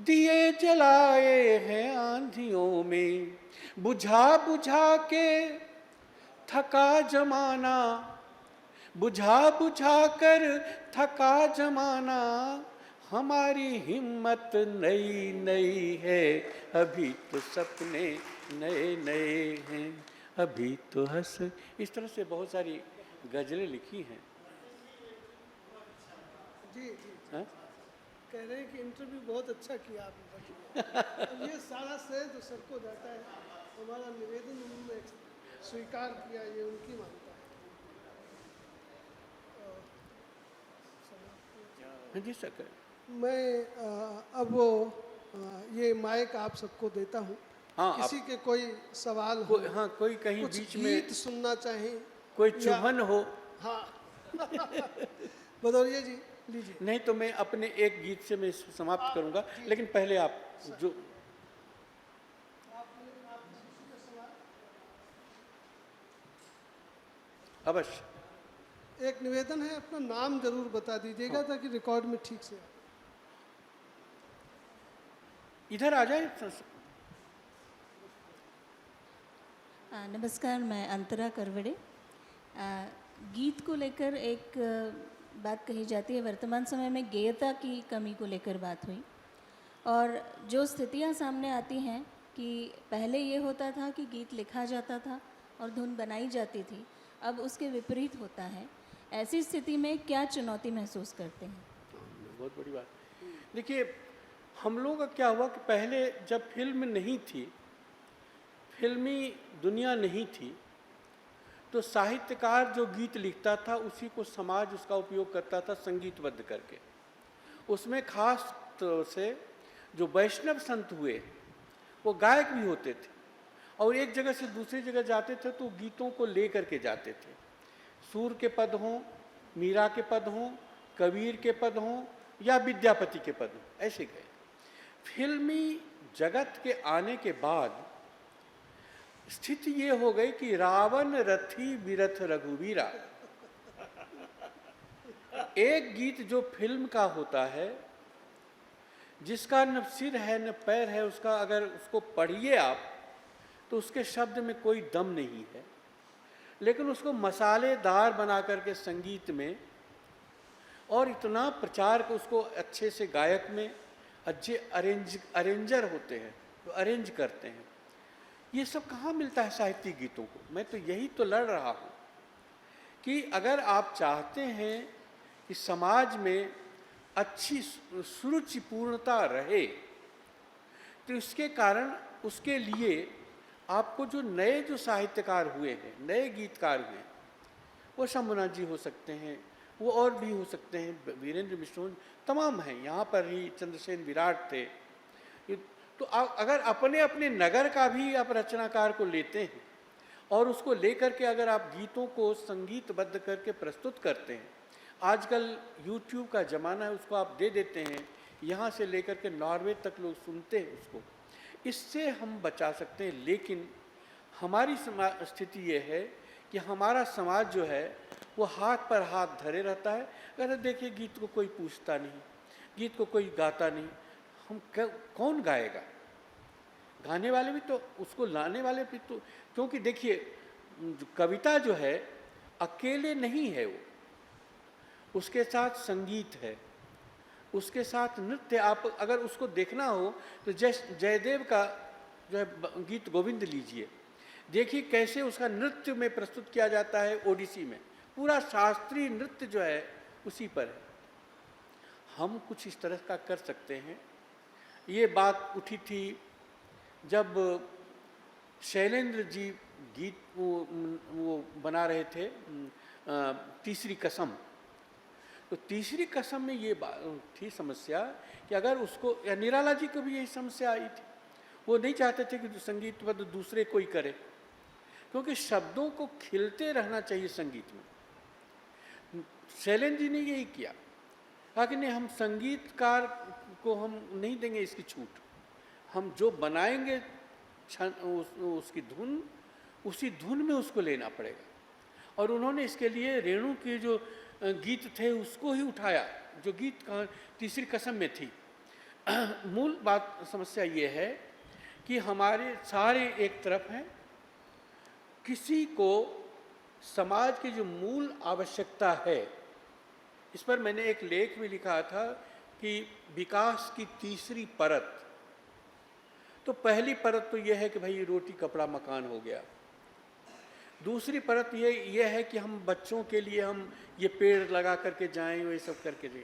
दिए जलाए हैं आंधियों में। बुझा बुझा के थका जमाना, बुझा बुझा कर थका जमाना, हमारी हिम्मत नई नई है, अभी तो सपने नए नए हैं, अभी तो हंस। इस तरह से बहुत सारी गजलें लिखी हैं। जी जी हाँ? कह रहे हैं कि इंटरव्यू बहुत अच्छा किया आपने। अब ये सारा श्रेय तो सबको जाता है, हमारा निवेदन उन्होंने स्वीकार किया, ये उनकी मानता है। हाँ जी सर। मैं अब ये माइक आप सबको देता हूँ। हाँ, किसी के कोई सवाल हो, हाँ, कोई कहीं कुछ बीच गीत में सुनना चाहें, कोई चुभन हो, हाँ भदौरिया जी लीजिए। नहीं तो मैं अपने एक गीत से मैं समाप्त करूंगा, लेकिन पहले आप जो अवश्य। एक निवेदन है, अपना नाम जरूर बता दीजिएगा ताकि रिकॉर्ड में ठीक से आए। इधर आ जाए। नमस्कार, मैं अंतरा करवड़े। गीत को लेकर एक बात कही जाती है, वर्तमान समय में गेयता की कमी को लेकर बात हुई, और जो स्थितियां सामने आती हैं कि पहले ये होता था कि गीत लिखा जाता था और धुन बनाई जाती थी, अब उसके विपरीत होता है। ऐसी स्थिति में क्या चुनौती महसूस करते हैं? बहुत बड़ी बात। देखिए, हम लोगों का क्या हुआ कि पहले जब फिल्म नहीं थी, फिल्मी दुनिया नहीं थी, तो साहित्यकार जो गीत लिखता था उसी को समाज उसका उपयोग करता था संगीतबद्ध करके। उसमें खास तौर से जो वैष्णव संत हुए वो गायक भी होते थे और एक जगह से दूसरी जगह जाते थे तो गीतों को ले करके जाते थे। सूर के पद हों, मीरा के पद हों, कबीर के पद हों या विद्यापति के पद हों, ऐसे गए। फिल्मी जगत के आने के बाद स्थिति ये हो गई कि रावण रथी बिरथ रघुवीरा, एक गीत जो फिल्म का होता है जिसका न सिर है न पैर है, उसका अगर उसको पढ़िए आप तो उसके शब्द में कोई दम नहीं है, लेकिन उसको मसालेदार बना करके संगीत में और इतना प्रचार को उसको अच्छे से गायक में अच्छे अरेंजर होते हैं तो अरेंज करते हैं। ये सब कहाँ मिलता है साहित्यिक गीतों को? मैं तो यही तो लड़ रहा हूँ कि अगर आप चाहते हैं कि समाज में अच्छी सुरुचिपूर्णता रहे तो इसके कारण उसके लिए आपको जो नए जो साहित्यकार हुए हैं, नए गीतकार हुए हैं, वो शंभुनाथ जी हो सकते हैं, वो और भी हो सकते हैं, वीरेंद्र मिश्र तमाम हैं, यहाँ पर ही चंद्रसेन विराट थे। तो अगर अपने अपने नगर का भी आप रचनाकार को लेते हैं और उसको लेकर के अगर आप गीतों को संगीतबद्ध करके प्रस्तुत करते हैं, आजकल YouTube का ज़माना है, उसको आप दे देते हैं, यहाँ से लेकर के नॉर्वे तक लोग सुनते हैं उसको, इससे हम बचा सकते हैं। लेकिन हमारी स्थिति ये है कि हमारा समाज जो है वो हाथ पर हाथ धरे रहता है। अगर देखिए गीत को कोई पूछता नहीं, गीत को कोई गाता नहीं, हम कौन गाएगा? गाने वाले भी तो, उसको लाने वाले भी तो, क्योंकि देखिए कविता जो है अकेले नहीं है, वो उसके साथ संगीत है, उसके साथ नृत्य। आप अगर उसको देखना हो तो जयदेव का जो है गीत गोविंद लीजिए, देखिए कैसे उसका नृत्य में प्रस्तुत किया जाता है ओडिसी में, पूरा शास्त्रीय नृत्य जो है उसी पर है। हम कुछ इस तरह का कर सकते हैं। ये बात उठी थी जब शैलेंद्र जी गीत वो बना रहे थे तीसरी कसम, तो तीसरी कसम में ये थी समस्या कि अगर उसको, या निराला जी को भी यही समस्या आई थी, वो नहीं चाहते थे कि संगीतबद्ध दूसरे कोई करे, क्योंकि शब्दों को खिलते रहना चाहिए संगीत में। शैलेंद्र जी ने यही किया, कहा कि नहीं, हम संगीतकार को हम नहीं देंगे इसकी छूट, हम जो बनाएंगे उसकी धुन, उसी धुन में उसको लेना पड़ेगा। और उन्होंने इसके लिए रेणु के जो गीत थे उसको ही उठाया, जो गीत तीसरी कसम में थी। मूल बात समस्या ये है कि हमारे सारे एक तरफ हैं, किसी को समाज की जो मूल आवश्यकता है, इस पर मैंने एक लेख भी लिखा था कि विकास की तीसरी परत। तो पहली परत तो यह है कि भाई रोटी कपड़ा मकान हो गया, दूसरी परत ये है कि हम बच्चों के लिए हम ये पेड़ लगा करके जाएं, ये सब करके जाएं।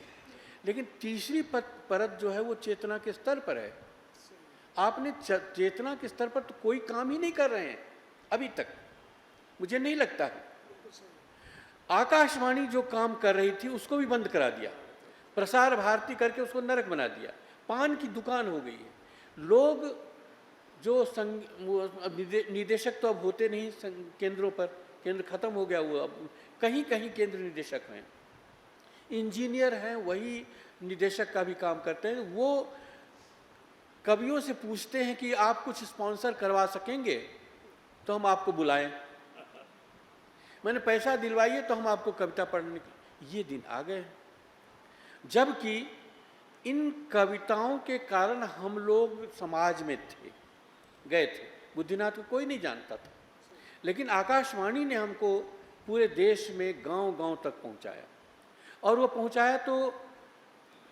लेकिन तीसरी परत जो है वो चेतना के स्तर पर है। आपने चेतना के स्तर पर तो कोई काम ही नहीं कर रहे हैं अभी तक, मुझे नहीं लगता है। आकाशवाणी जो काम कर रही थी उसको भी बंद करा दिया, प्रसार भारती करके उसको नरक बना दिया, पान की दुकान हो गई है। लोग जो निदेशक तो अब होते नहीं केंद्रों पर, केंद्र खत्म हो गया, वो अब कहीं कहीं केंद्र निदेशक हैं, इंजीनियर हैं, वही निदेशक का भी काम करते हैं। वो कवियों से पूछते हैं कि आप कुछ स्पॉन्सर करवा सकेंगे तो हम आपको बुलाएं, मैंने पैसा दिलवाइए तो हम आपको कविता पढ़ने के। ये दिन आ गए, जबकि इन कविताओं के कारण हम लोग समाज में गए थे। बुद्धिनाथ को कोई नहीं जानता था, लेकिन आकाशवाणी ने हमको पूरे देश में गांव-गांव तक पहुंचाया, और वो पहुंचाया तो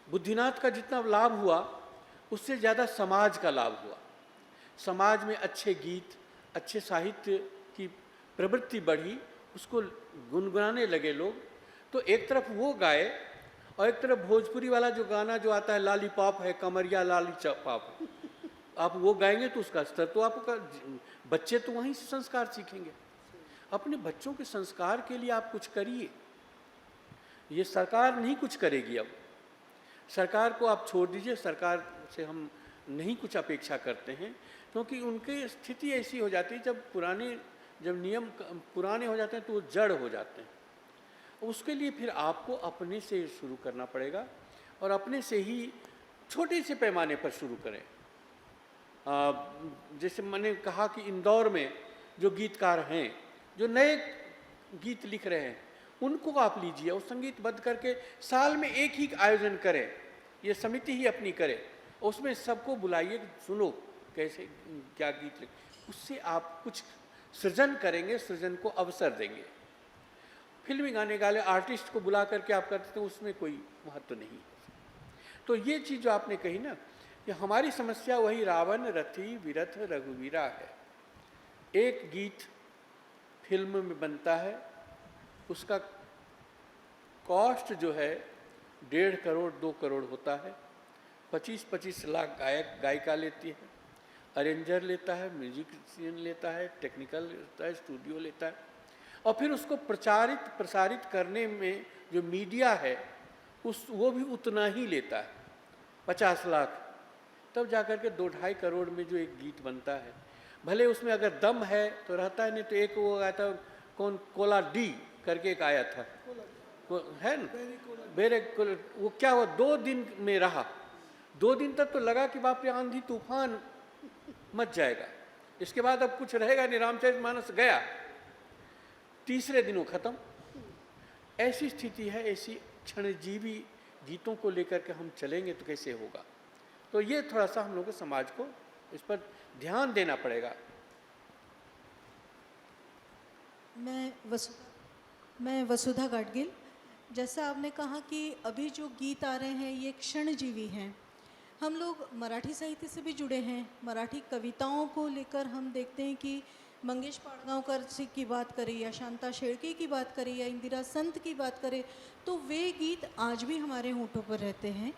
बुद्धिनाथ का जितना लाभ हुआ उससे ज़्यादा समाज का लाभ हुआ। समाज में अच्छे गीत, अच्छे साहित्य की प्रवृत्ति बढ़ी, उसको गुनगुनाने लगे लोग। तो एक तरफ वो गाए और एक तरफ भोजपुरी वाला जो गाना जो आता है लॉलीपॉप है कमरिया लॉलीपॉप, आप वो गाएंगे तो उसका स्तर तो आपका, बच्चे तो वहीं से संस्कार सीखेंगे। अपने बच्चों के संस्कार के लिए आप कुछ करिए। ये सरकार नहीं कुछ करेगी। अब सरकार को आप छोड़ दीजिए, सरकार से हम नहीं कुछ अपेक्षा करते हैं, क्योंकि उनकी स्थिति ऐसी हो जाती है जब नियम पुराने हो जाते हैं तो वो जड़ हो जाते हैं। उसके लिए फिर आपको अपने से शुरू करना पड़ेगा और अपने से ही छोटे से पैमाने पर शुरू करें। जैसे मैंने कहा कि इंदौर में जो गीतकार हैं, जो नए गीत लिख रहे हैं, उनको आप लीजिए और संगीतबद्ध करके साल में एक ही आयोजन करें, ये समिति ही अपनी करे, उसमें सबको बुलाइए, सुनो कैसे क्या गीत लिख, उससे आप कुछ सृजन करेंगे, सृजन को अवसर देंगे। फिल्मी गाने वाले आर्टिस्ट को बुला करके आप करते हैं, उसमें कोई महत्व नहीं। तो ये चीज़ जो आपने कही ना, कि हमारी समस्या वही रावण रथी विरथ रघुवीरा है। एक गीत फिल्म में बनता है, उसका कॉस्ट जो है 1.5 करोड़ 2 करोड़ होता है। 25-25 लाख गायक गायिका लेती है, अरेंजर लेता है, म्यूजिशियन लेता है, टेक्निकल लेता है, स्टूडियो लेता है, और फिर उसको प्रसारित करने में जो मीडिया है वो भी उतना ही लेता है, 50 लाख। तब जाकर के 2-2.5 करोड़ में जो एक गीत बनता है, भले उसमें अगर दम है तो रहता है, नहीं तो एक वो आया था, कौन कोला डी करके एक आया था, है ना, वो क्या हुआ, 2 दिन में रहा। 2 दिन तक तो लगा कि बाप रे आंधी तूफान मच जाएगा, इसके बाद अब कुछ रहेगा नहीं, रामचरितमानस गया, तीसरे दिन वो खत्म। ऐसी स्थिति है। ऐसी क्षणजीवी गीतों को लेकर के हम चलेंगे तो कैसे होगा? तो ये थोड़ा सा हम लोग को समाज को इस पर ध्यान देना पड़ेगा। मैं वसुधा गाडगिल। जैसा आपने कहा कि अभी जो गीत आ रहे हैं ये क्षणजीवी हैं। हम लोग मराठी साहित्य से भी जुड़े हैं। मराठी कविताओं को लेकर हम देखते हैं कि मंगेश पाडगांवकर जी की बात करें या शांता शेळके की बात करें या इंदिरा संत की बात करें, तो वे गीत आज भी हमारे होठों पर रहते हैं।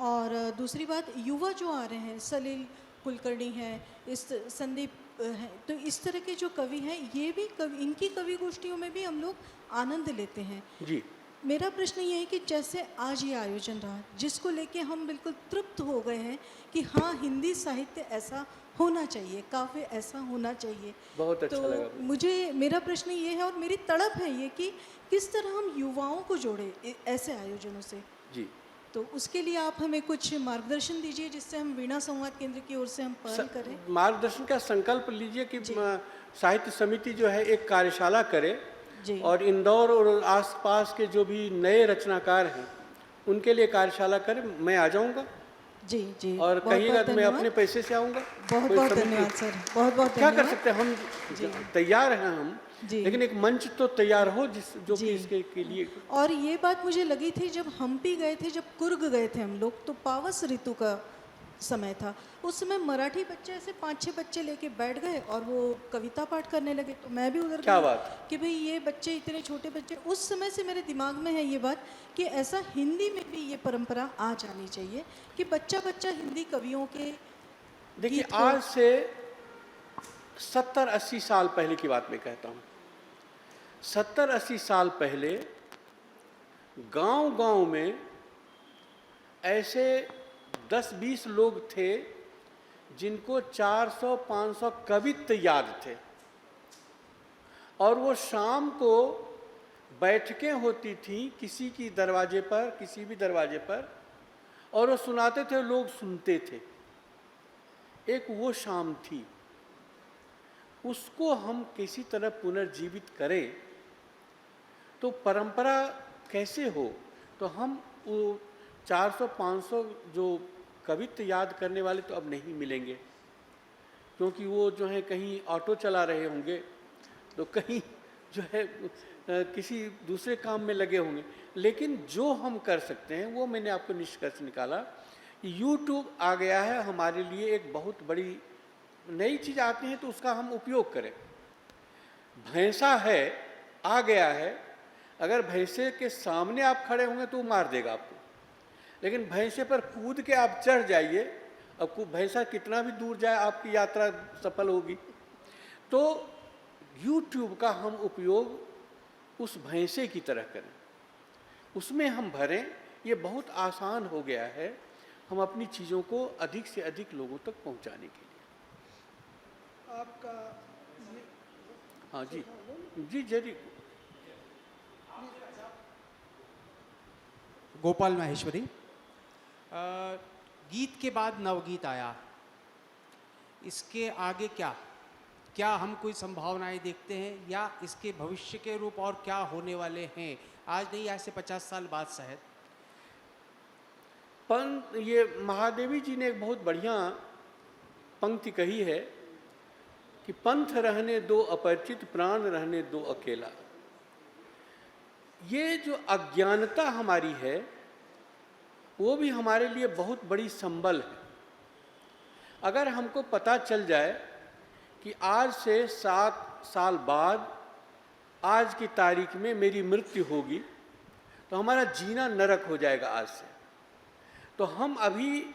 और दूसरी बात, युवा जो आ रहे हैं, सलील कुलकर्णी हैं, इस संदीप हैं, तो इस तरह के जो कवि हैं, ये भी इनकी कवि गोष्ठियों में भी हम लोग आनंद लेते हैं जी। मेरा प्रश्न ये है कि जैसे आज ये आयोजन रहा, जिसको लेके हम बिल्कुल तृप्त हो गए हैं कि हाँ, हिंदी साहित्य ऐसा होना चाहिए, काव्य ऐसा होना चाहिए। बहुत अच्छा लगा। मुझे मेरा प्रश्न ये है और मेरी तड़प है ये कि किस तरह हम युवाओं को जोड़े ऐसे आयोजनों से। जी। तो उसके लिए आप हमें कुछ मार्गदर्शन दीजिए जिससे हम वीणा संवाद केंद्र की ओर से हम पहल करें। मार्गदर्शन का संकल्प लीजिए कि साहित्य समिति जो है एक कार्यशाला करे और इंदौर और आसपास के जो भी नए रचनाकार हैं उनके लिए कार्यशाला करें। मैं आ जाऊंगा जी जी, और कहिएगा तो मैं अपने पैसे से आऊँगा। बहुत बहुत धन्यवाद सर, बहुत बहुत क्या कर सकते हैं हम, तैयार हैं हम, लेकिन एक मंच तो तैयार हो जो कि इसके के लिए। और ये बात मुझे लगी थी जब हम्पी गए थे, जब कुर्ग गए थे हम लोग, तो पावस ऋतु का समय था। उस समय मराठी बच्चे ऐसे 5-6 बच्चे लेके बैठ गए और वो कविता पाठ करने लगे। तो मैं भी उधर क्या बात कि भाई ये बच्चे, इतने छोटे बच्चे, उस समय से मेरे दिमाग में है ये बात कि ऐसा हिंदी में भी ये परंपरा आ जानी चाहिए कि बच्चा बच्चा हिंदी कवियों के। देखिए, आज से 70-80 साल पहले की बात मैं कहता हूँ। 70-80 साल पहले गांव-गांव में ऐसे 10-20 लोग थे जिनको 400-500 कवित्व याद थे, और वो शाम को बैठकें होती थी किसी की दरवाजे पर, किसी भी दरवाजे पर, और वो सुनाते थे, लोग सुनते थे। एक वो शाम थी, उसको हम किसी तरह पुनर्जीवित करें तो परंपरा कैसे हो। तो हम वो 400-500 जो कवित्व याद करने वाले तो अब नहीं मिलेंगे, क्योंकि वो जो है कहीं ऑटो चला रहे होंगे, तो कहीं जो है किसी दूसरे काम में लगे होंगे। लेकिन जो हम कर सकते हैं वो मैंने आपको निष्कर्ष निकाला। यूट्यूब आ गया है हमारे लिए, एक बहुत बड़ी नई चीज़ आती है तो उसका हम उपयोग करें। भैंसा है, आ गया है, अगर भैंसे के सामने आप खड़े होंगे तो वो मार देगा आपको। लेकिन भैंसे पर कूद के आप चढ़ जाइए, अब भैंसा कितना भी दूर जाए आपकी यात्रा सफल होगी। तो YouTube का हम उपयोग उस भैंसे की तरह करें, उसमें हम भरें। ये बहुत आसान हो गया है हम अपनी चीज़ों को अधिक से अधिक लोगों तक पहुंचाने के लिए। आपका ये हाँ जी जी जरूर। गोपाल माहेश्वरी, गीत के बाद नवगीत आया, इसके आगे क्या क्या हम कोई संभावनाएं देखते हैं या इसके भविष्य के रूप और क्या होने वाले हैं, आज नहीं आज से 50 साल बाद शायद? पंत ये महादेवी जी ने एक बहुत बढ़िया पंक्ति कही है कि पंथ रहने दो अपरिचित, प्राण रहने दो अकेला। ये जो अज्ञानता हमारी है वो भी हमारे लिए बहुत बड़ी संबल है। अगर हमको पता चल जाए कि आज से 7 साल बाद आज की तारीख में मेरी मृत्यु होगी, तो हमारा जीना नरक हो जाएगा आज से। तो हम अभी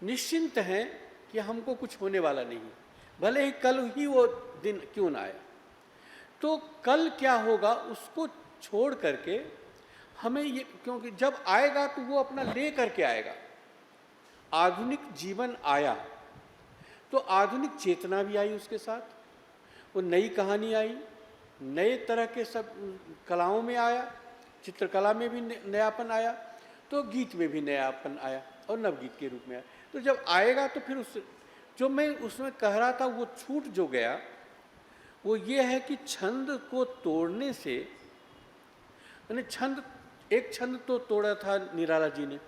निश्चिंत हैं कि हमको कुछ होने वाला नहीं, भले ही कल ही वो दिन क्यों ना आया। तो कल क्या होगा उसको छोड़ करके हमें ये, क्योंकि जब आएगा तो वो अपना ले करके आएगा। आधुनिक जीवन आया तो आधुनिक चेतना भी आई उसके साथ, वो नई कहानी आई, नए तरह के सब कलाओं में आया, चित्रकला में भी नयापन आया, तो गीत में भी नयापन आया और नवगीत के रूप में आया। तो जब आएगा तो फिर उस जो मैं उसमें कह रहा था वो छूट जो गया वो ये है कि छंद को तोड़ने से, यानी छंद, एक छंद तो तोड़ा था निराला जी ने,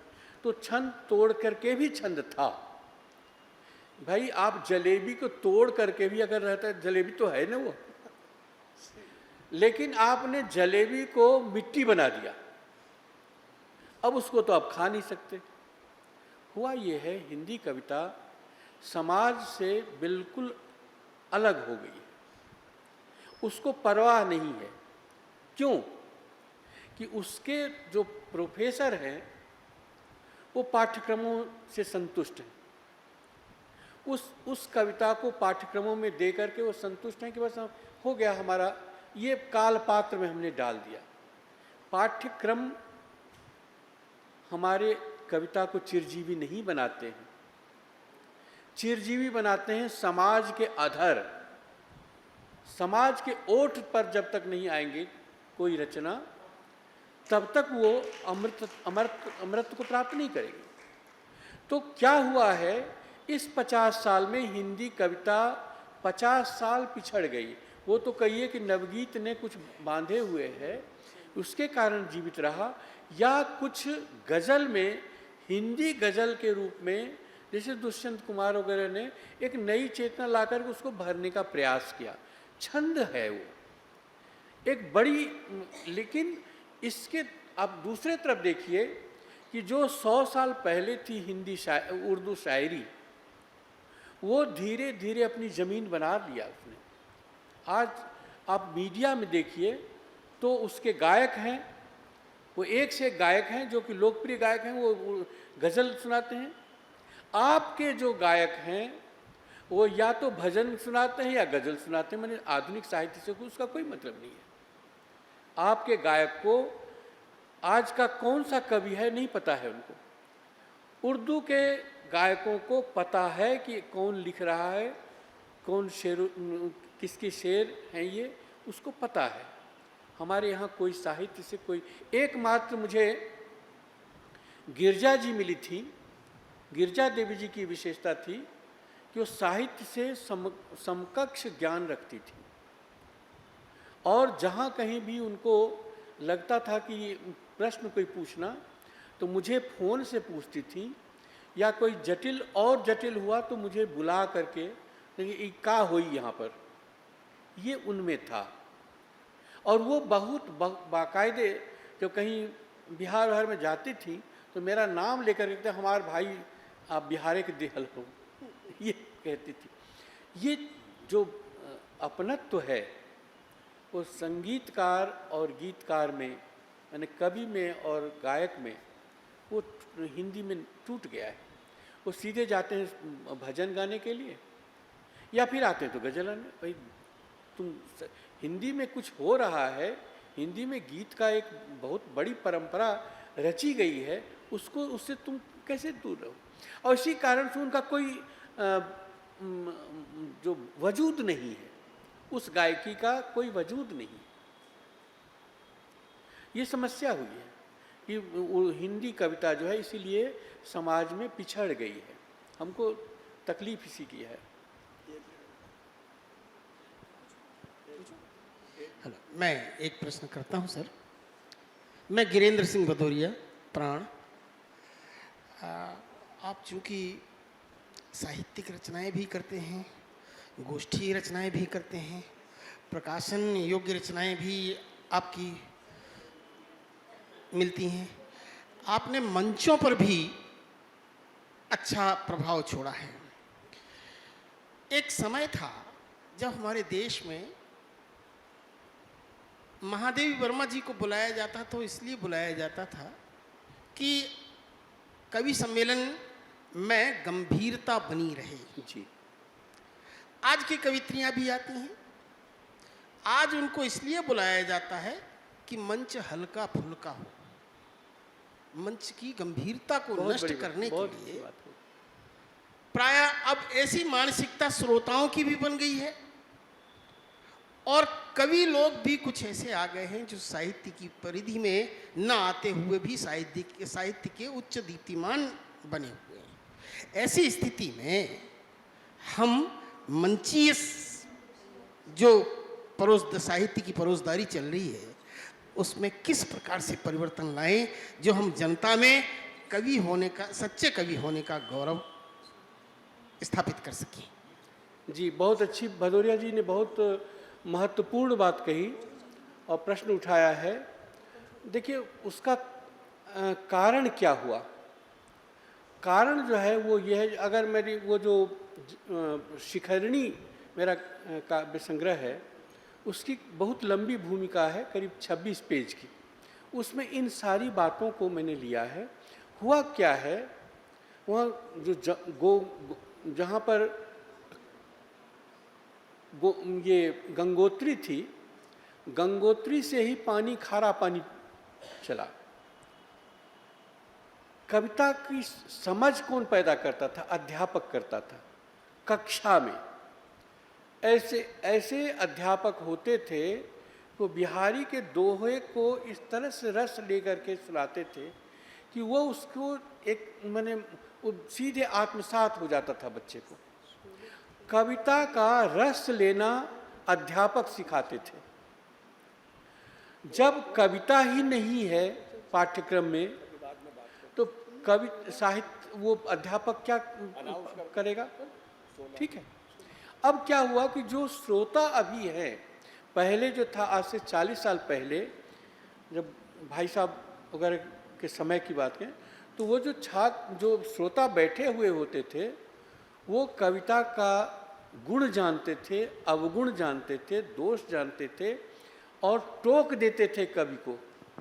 तो छंद तोड़ करके भी छंद था। भाई आप जलेबी को तोड़ करके भी अगर रहता है, जलेबी तो है ना वो, लेकिन आपने जलेबी को मिट्टी बना दिया, अब उसको तो आप खा नहीं सकते। हुआ ये है हिंदी कविता समाज से बिल्कुल अलग हो गई है, उसको परवाह नहीं है। क्यों? कि उसके जो प्रोफेसर हैं वो पाठ्यक्रमों से संतुष्ट हैं, उस कविता को पाठ्यक्रमों में दे करके वो संतुष्ट हैं कि बस हो गया हमारा, ये काल पात्र में हमने डाल दिया। पाठ्यक्रम हमारे कविता को चिरजीवी नहीं बनाते हैं, चिरजीवी बनाते हैं समाज के अधर। समाज के ओठ पर जब तक नहीं आएंगे कोई रचना, तब तक वो अमृत को प्राप्त नहीं करेगी। तो क्या हुआ है, इस 50 साल में हिंदी कविता 50 साल पिछड़ गई। वो तो कहिए कि नवगीत ने कुछ बांधे हुए है, उसके कारण जीवित रहा, या कुछ गज़ल में, हिंदी गज़ल के रूप में, जैसे दुष्यंत कुमार वगैरह ने एक नई चेतना लाकर के उसको भरने का प्रयास किया। छंद है वो एक बड़ी, लेकिन इसके आप दूसरे तरफ देखिए कि जो 100 साल पहले थी हिंदी उर्दू शायरी, वो धीरे धीरे अपनी ज़मीन बना लिया उसने। आज आप मीडिया में देखिए तो उसके गायक हैं, वो एक से एक गायक हैं, जो कि लोकप्रिय गायक हैं, वो गज़ल सुनाते हैं। आपके जो गायक हैं वो या तो भजन सुनाते हैं या गज़ल सुनाते हैं, मैंने आधुनिक साहित्य से उसका कोई मतलब नहीं है। आपके गायक को आज का कौन सा कवि है नहीं पता है उनको। उर्दू के गायकों को पता है कि कौन लिख रहा है, कौन शेर, किसके शेर हैं, ये उसको पता है। हमारे यहाँ कोई साहित्य से कोई, एकमात्र मुझे गिरजा जी मिली थी। गिरजा देवी जी की विशेषता थी कि वो साहित्य से समकक्ष ज्ञान रखती थी, और जहाँ कहीं भी उनको लगता था कि प्रश्न कोई पूछना तो मुझे फ़ोन से पूछती थी, या कोई जटिल और जटिल हुआ तो मुझे बुला करके का हुई यहाँ पर, ये उनमें था। और वो बहुत बाकायदे जब कहीं बिहार में जाती थी तो मेरा नाम लेकर के, हमारे भाई आप बिहार के देहल हो, ये कहती थी। ये जो अपनत्व है वो संगीतकार और गीतकार में, यानी कवि में और गायक में वो हिंदी में टूट गया है। वो सीधे जाते हैं भजन गाने के लिए या फिर आते हैं तो गजल गाने। भाई हिंदी में कुछ हो रहा है, हिंदी में गीत का एक बहुत बड़ी परंपरा रची गई है, उससे तुम कैसे दूर रहो। और इसी कारण से उनका कोई जो वजूद नहीं है, उस गायकी का कोई वजूद नहीं। ये समस्या हुई है कि वो हिंदी कविता जो है इसीलिए समाज में पिछड़ गई है। हमको तकलीफ इसी की है। हेलो, मैं एक प्रश्न करता हूं सर। मैं गिरेंद्र सिंह भदौरिया, प्राण। आप चूँकि साहित्यिक रचनाएं भी करते हैं, गोष्ठी रचनाएं भी करते हैं, प्रकाशन योग्य रचनाएं भी आपकी मिलती हैं, आपने मंचों पर भी अच्छा प्रभाव छोड़ा है। एक समय था जब हमारे देश में महादेवी वर्मा जी को बुलाया जाता, तो इसलिए बुलाया जाता था कि कवि सम्मेलन में गंभीरता बनी रहे। जी। आज की कवित्रियां भी आती हैं, आज उनको इसलिए बुलाया जाता है कि मंच हल्का फुल्का हो, मंच की गंभीरता को नष्ट करने के लिए प्राय अब ऐसी मानसिकता श्रोताओं की भी बन गई है और कवि लोग भी कुछ ऐसे आ गए हैं जो साहित्य की परिधि में न आते हुए भी साहित्य के उच्च दीप्तिमान बने हुए हैं। ऐसी स्थिति में हम मंचीय जो साहित्य की परोसदारी चल रही है उसमें किस प्रकार से परिवर्तन लाएं जो हम जनता में कवि होने का, सच्चे कवि होने का गौरव स्थापित कर सकें। जी, बहुत अच्छी, भदौरिया जी ने बहुत महत्वपूर्ण बात कही और प्रश्न उठाया है। देखिए, उसका कारण क्या हुआ। कारण जो है वो ये है, अगर मेरी वो जो शिखरणी मेरा काव्य संग्रह है उसकी बहुत लंबी भूमिका है, करीब 26 पेज की। उसमें इन सारी बातों को मैंने लिया है। हुआ क्या है, वहाँ जो जहाँ पर ये गंगोत्री थी, गंगोत्री से ही पानी, खारा पानी चला। कविता की समझ कौन पैदा करता था? अध्यापक करता था कक्षा में। ऐसे अध्यापक होते थे वो बिहारी के दोहे को इस तरह से रस लेकर के सुनाते थे कि वो उसको एक वो सीधे आत्मसात हो जाता था बच्चे को। कविता का रस लेना अध्यापक सिखाते थे। जब कविता ही नहीं है पाठ्यक्रम में तो साहित्य वो अध्यापक क्या करेगा? ठीक है। अब क्या हुआ कि जो श्रोता अभी है, पहले जो था, आज से 40 साल पहले जब भाई साहब वगैरह के समय की बात करें, तो वो जो जो श्रोता बैठे हुए होते थे वो कविता का गुण जानते थे, अवगुण जानते थे, दोष जानते थे और टोक देते थे कवि को,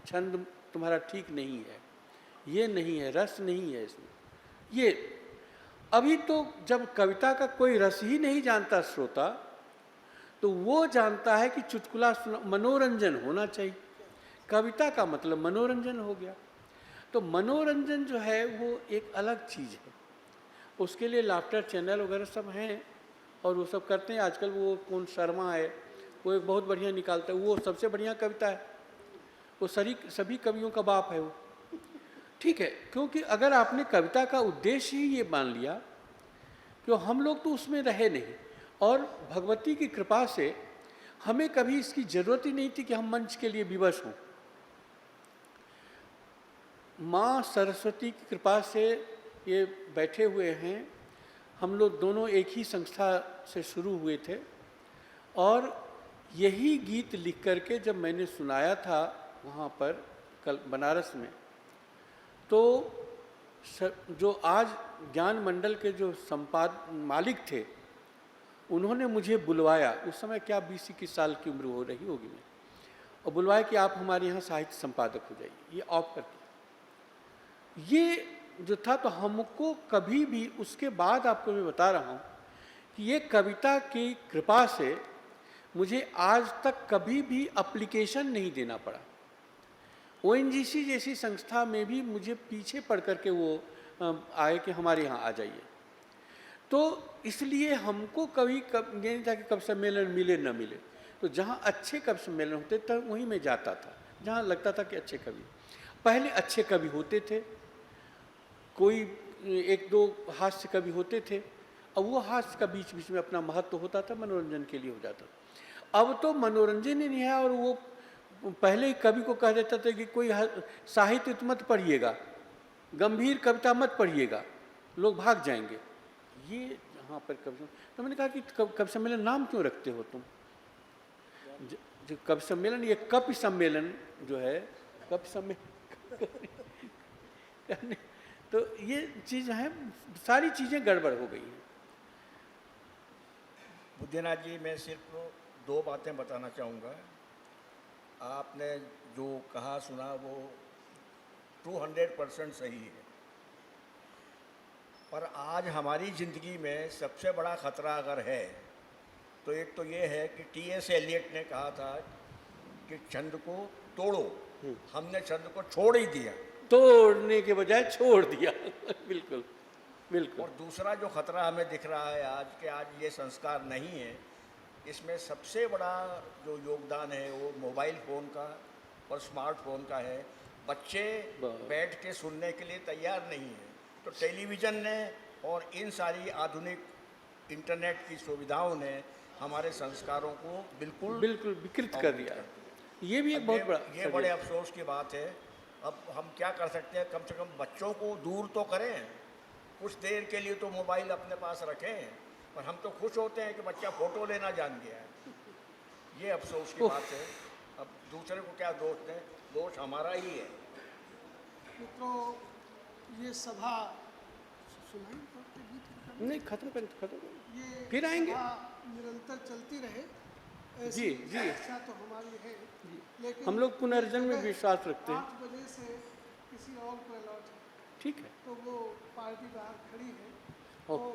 छंद तुम्हारा ठीक नहीं है, ये नहीं है, रस नहीं है इसमें। ये अभी तो जब कविता का कोई रस ही नहीं जानता श्रोता, तो वो जानता है कि चुटकुला मनोरंजन होना चाहिए। कविता का मतलब मनोरंजन हो गया। तो मनोरंजन जो है वो एक अलग चीज़ है। उसके लिए लाफ्टर चैनल वगैरह सब हैं और वो सब करते हैं। आजकल वो कौन शर्मा है, वो एक बहुत बढ़िया निकालता है, वो सबसे बढ़िया कविता है, वो सभी कवियों का बाप है वो। ठीक है, क्योंकि अगर आपने कविता का उद्देश्य ही ये मान लिया कि हम लोग तो उसमें रहे नहीं, और भगवती की कृपा से हमें कभी इसकी ज़रूरत ही नहीं थी कि हम मंच के लिए विवश हों। माँ सरस्वती की कृपा से ये बैठे हुए हैं। हम लोग दोनों एक ही संस्था से शुरू हुए थे और यही गीत लिख करके जब मैंने सुनाया था वहाँ पर कल बनारस में, तो जो आज ज्ञान मंडल के जो मालिक थे उन्होंने मुझे बुलवाया। उस समय क्या 20-21 साल की उम्र हो रही होगी मैं, और बुलवाया कि आप हमारे यहाँ साहित्य संपादक हो जाइए, ये ऑफ करके। ये जो था, तो हमको कभी भी उसके बाद आपको मैं बता रहा हूँ कि ये कविता की कृपा से मुझे आज तक कभी भी एप्लीकेशन नहीं देना पड़ा। ONGC जैसी संस्था में भी मुझे पीछे पड़ कर के वो आए कि हमारे यहाँ आ जाइए। तो इसलिए हमको कभी ये नहीं था कि कवि सम्मेलन मिले न मिले, तो जहाँ अच्छे कवि सम्मेलन होते तब वहीं मैं जाता था, जहाँ लगता था कि अच्छे कवि। पहले अच्छे कवि होते थे, कोई एक दो हास्य कवि होते थे, अब वो हास्य का बीच बीच में अपना महत्व होता था, मनोरंजन के लिए हो जाता था। अब तो मनोरंजन ही नहीं है, और वो पहले ही कवि को कह देता था कि कोई साहित्य मत पढ़िएगा, गंभीर कविता मत पढ़िएगा, लोग भाग जाएंगे। ये यहाँ पर कवि, तो मैंने कहा कि कवि सम्मेलन नाम क्यों रखते हो तुम? जो कवि सम्मेलन, ये कवि सम्मेलन जो है, कवि सम्मेलन तो ये चीज़ है, सारी चीज़ें गड़बड़ हो गई हैं। बुद्धिनाथ जी, मैं सिर्फ 2 बातें बताना चाहूँगा। आपने जो कहा सुना वो 200% सही है, पर आज हमारी ज़िंदगी में सबसे बड़ा ख़तरा अगर है तो एक तो ये है कि T.S. एलियट ने कहा था कि छंद को तोड़ो, हमने छंद को छोड़ ही दिया, तोड़ने के बजाय छोड़ दिया। बिल्कुल बिल्कुल। और दूसरा जो ख़तरा हमें दिख रहा है आज के, आज ये संस्कार नहीं है, इसमें सबसे बड़ा जो योगदान है वो मोबाइल फ़ोन का और स्मार्टफोन का है। बच्चे बैठ के सुनने के लिए तैयार नहीं हैं, तो टेलीविज़न ने और इन सारी आधुनिक इंटरनेट की सुविधाओं ने हमारे संस्कारों को बिल्कुल बिल्कुल विकृत कर दिया। ये भी एक बहुत बड़ा, ये बड़े अफसोस की बात है। अब हम क्या कर सकते हैं, कम से कम बच्चों को दूर तो करें, कुछ देर के लिए तो मोबाइल अपने पास रखें, पर हम तो खुश होते हैं कि बच्चा फ़ोटो लेना जान गया है। ये अफसोस की बात है। अब दूसरे को क्या दोष दें, दोष हमारा ही है। मित्रों, ये सभा सुनाई नहीं, खत्म करें, खत्म करें, ये फिर आएंगे। सभा निरंतर चलती रहे, ऐसी जी जी, इच्छा तो हमारी है, लेकिन हम लोग पुनर्जन्म में विश्वास रखते हैं। 8 बजे से किसी और को अलॉट है, ठीक है, तो वो पार्टी बाहर खड़ी है, ओके। और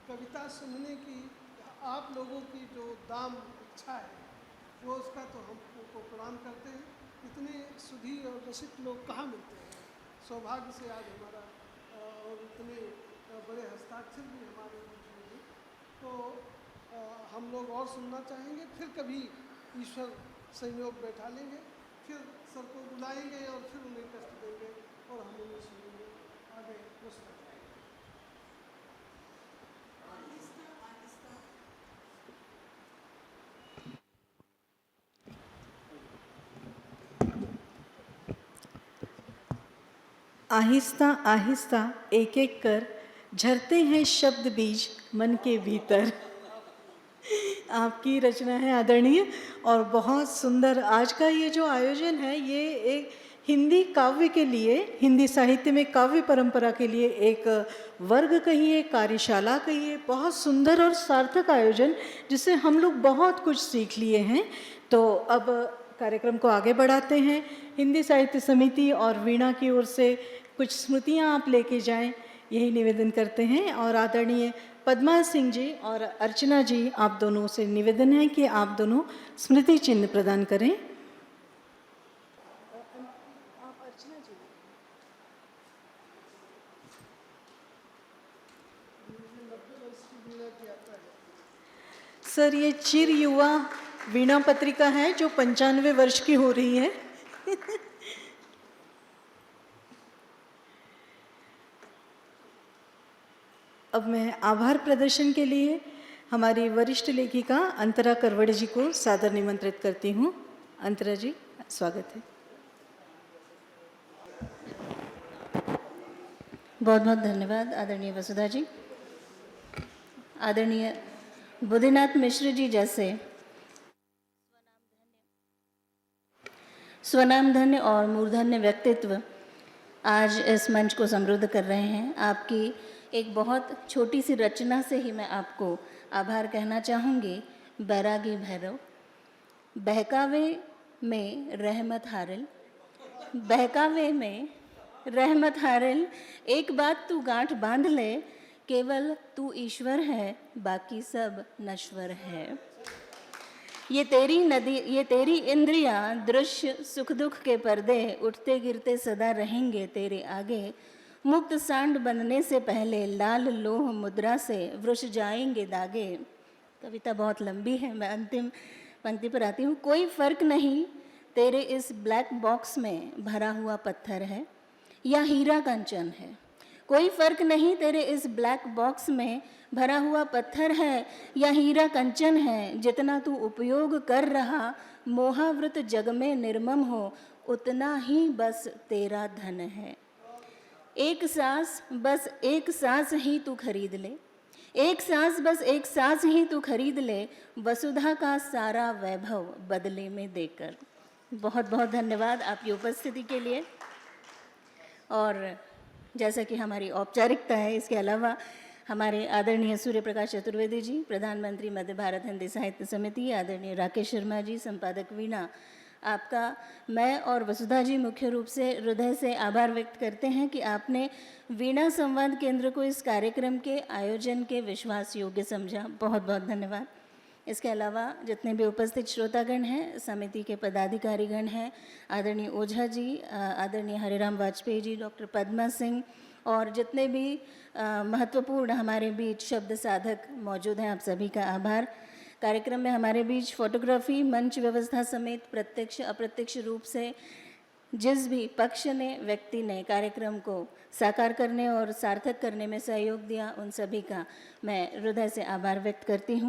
कविता सुनने की आप लोगों की जो दाम इच्छा है, वो उसका तो हम को प्रणाम करते हैं। इतने सुधी और रसिक लोग कहाँ मिलते हैं, सौभाग्य से आज हमारा और इतने बड़े हस्ताक्षर भी हमारे बीच में हैं। तो हम लोग और सुनना चाहेंगे, फिर कभी ईश्वर संयोग बैठा लेंगे, फिर सर को बुलाएंगे और फिर उन्हें कष्ट देंगे और हम उन्हें सुनेंगे, आगे प्रश्न जाएंगे। आहिस्ता आहिस्ता एक एक कर झरते हैं शब्द बीज मन के भीतर। आपकी रचना है आदरणीय, और बहुत सुंदर। आज का ये जो आयोजन है, ये एक हिंदी काव्य के लिए, हिंदी साहित्य में काव्य परंपरा के लिए एक वर्ग कहिए, कार्यशाला कहिए, बहुत सुंदर और सार्थक आयोजन, जिससे हम लोग बहुत कुछ सीख लिए हैं। तो अब कार्यक्रम को आगे बढ़ाते हैं। हिंदी साहित्य समिति और वीणा की ओर से कुछ स्मृतियाँ आप लेके जाएं, यही निवेदन करते हैं। और आदरणीय पद्मा सिंह जी और अर्चना जी, आप दोनों से निवेदन है कि आप दोनों स्मृति चिन्ह प्रदान करें। सर, ये चिर युवा वीणा पत्रिका है जो 95 वर्ष की हो रही है। अब मैं आभार प्रदर्शन के लिए हमारी वरिष्ठ लेखिका अंतरा करवड़े जी को सादर निमंत्रित करती हूँ। अंतरा जी, स्वागत है। बहुत बहुत धन्यवाद आदरणीय वसुधा जी। आदरणीय बुद्धिनाथ मिश्र जी जैसे स्वनामधन्य और मूर्धन्य व्यक्तित्व आज इस मंच को समृद्ध कर रहे हैं। आपकी एक बहुत छोटी सी रचना से ही मैं आपको आभार कहना चाहूँगी। बैरागी भैरव, बहकावे में रहमत हारिल, बहकावे में रहमत हारिल, एक बात तू गांठ बांध ले, केवल तू ईश्वर है, बाकी सब नश्वर है। ये तेरी नदी, ये तेरी इंद्रियां, दृश्य सुख दुख के पर्दे, उठते गिरते सदा रहेंगे तेरे आगे। मुक्त सांड बनने से पहले लाल लोह मुद्रा से वृष जाएंगे दागे। कविता बहुत लंबी है, मैं अंतिम पंक्ति पर आती हूँ। कोई फर्क नहीं तेरे इस ब्लैक बॉक्स में भरा हुआ पत्थर है या हीरा कंचन है। कोई फर्क नहीं तेरे इस ब्लैक बॉक्स में भरा हुआ पत्थर है या हीरा कंचन है। जितना तू उपयोग कर रहा मोहावृत जग में निर्मम हो, उतना ही बस तेरा धन है। एक सांस, बस एक सांस ही तू खरीद ले, एक सांस, बस एक सांस ही तू खरीद ले, वसुधा का सारा वैभव बदले में देकर। बहुत बहुत धन्यवाद आपकी उपस्थिति के लिए। और जैसा कि हमारी औपचारिकता है, इसके अलावा हमारे आदरणीय सूर्य प्रकाश चतुर्वेदी जी, प्रधानमंत्री मध्य भारत हिंदी साहित्य समिति, आदरणीय राकेश शर्मा जी, संपादक वीणा, आपका मैं और वसुधा जी मुख्य रूप से हृदय से आभार व्यक्त करते हैं कि आपने वीणा संवाद केंद्र को इस कार्यक्रम के आयोजन के विश्वास योग्य समझा। बहुत बहुत धन्यवाद। इसके अलावा जितने भी उपस्थित श्रोतागण हैं, समिति के पदाधिकारीगण हैं, आदरणीय ओझा जी, आदरणीय हरिराम वाजपेयी जी, डॉक्टर पद्मा सिंह और जितने भी महत्वपूर्ण हमारे बीच शब्द साधक मौजूद हैं, आप सभी का आभार। कार्यक्रम में हमारे बीच फोटोग्राफी, मंच व्यवस्था समेत प्रत्यक्ष अप्रत्यक्ष रूप से जिस भी पक्ष ने, व्यक्ति ने कार्यक्रम को साकार करने और सार्थक करने में सहयोग दिया, उन सभी का मैं हृदय से आभार व्यक्त करती हूँ।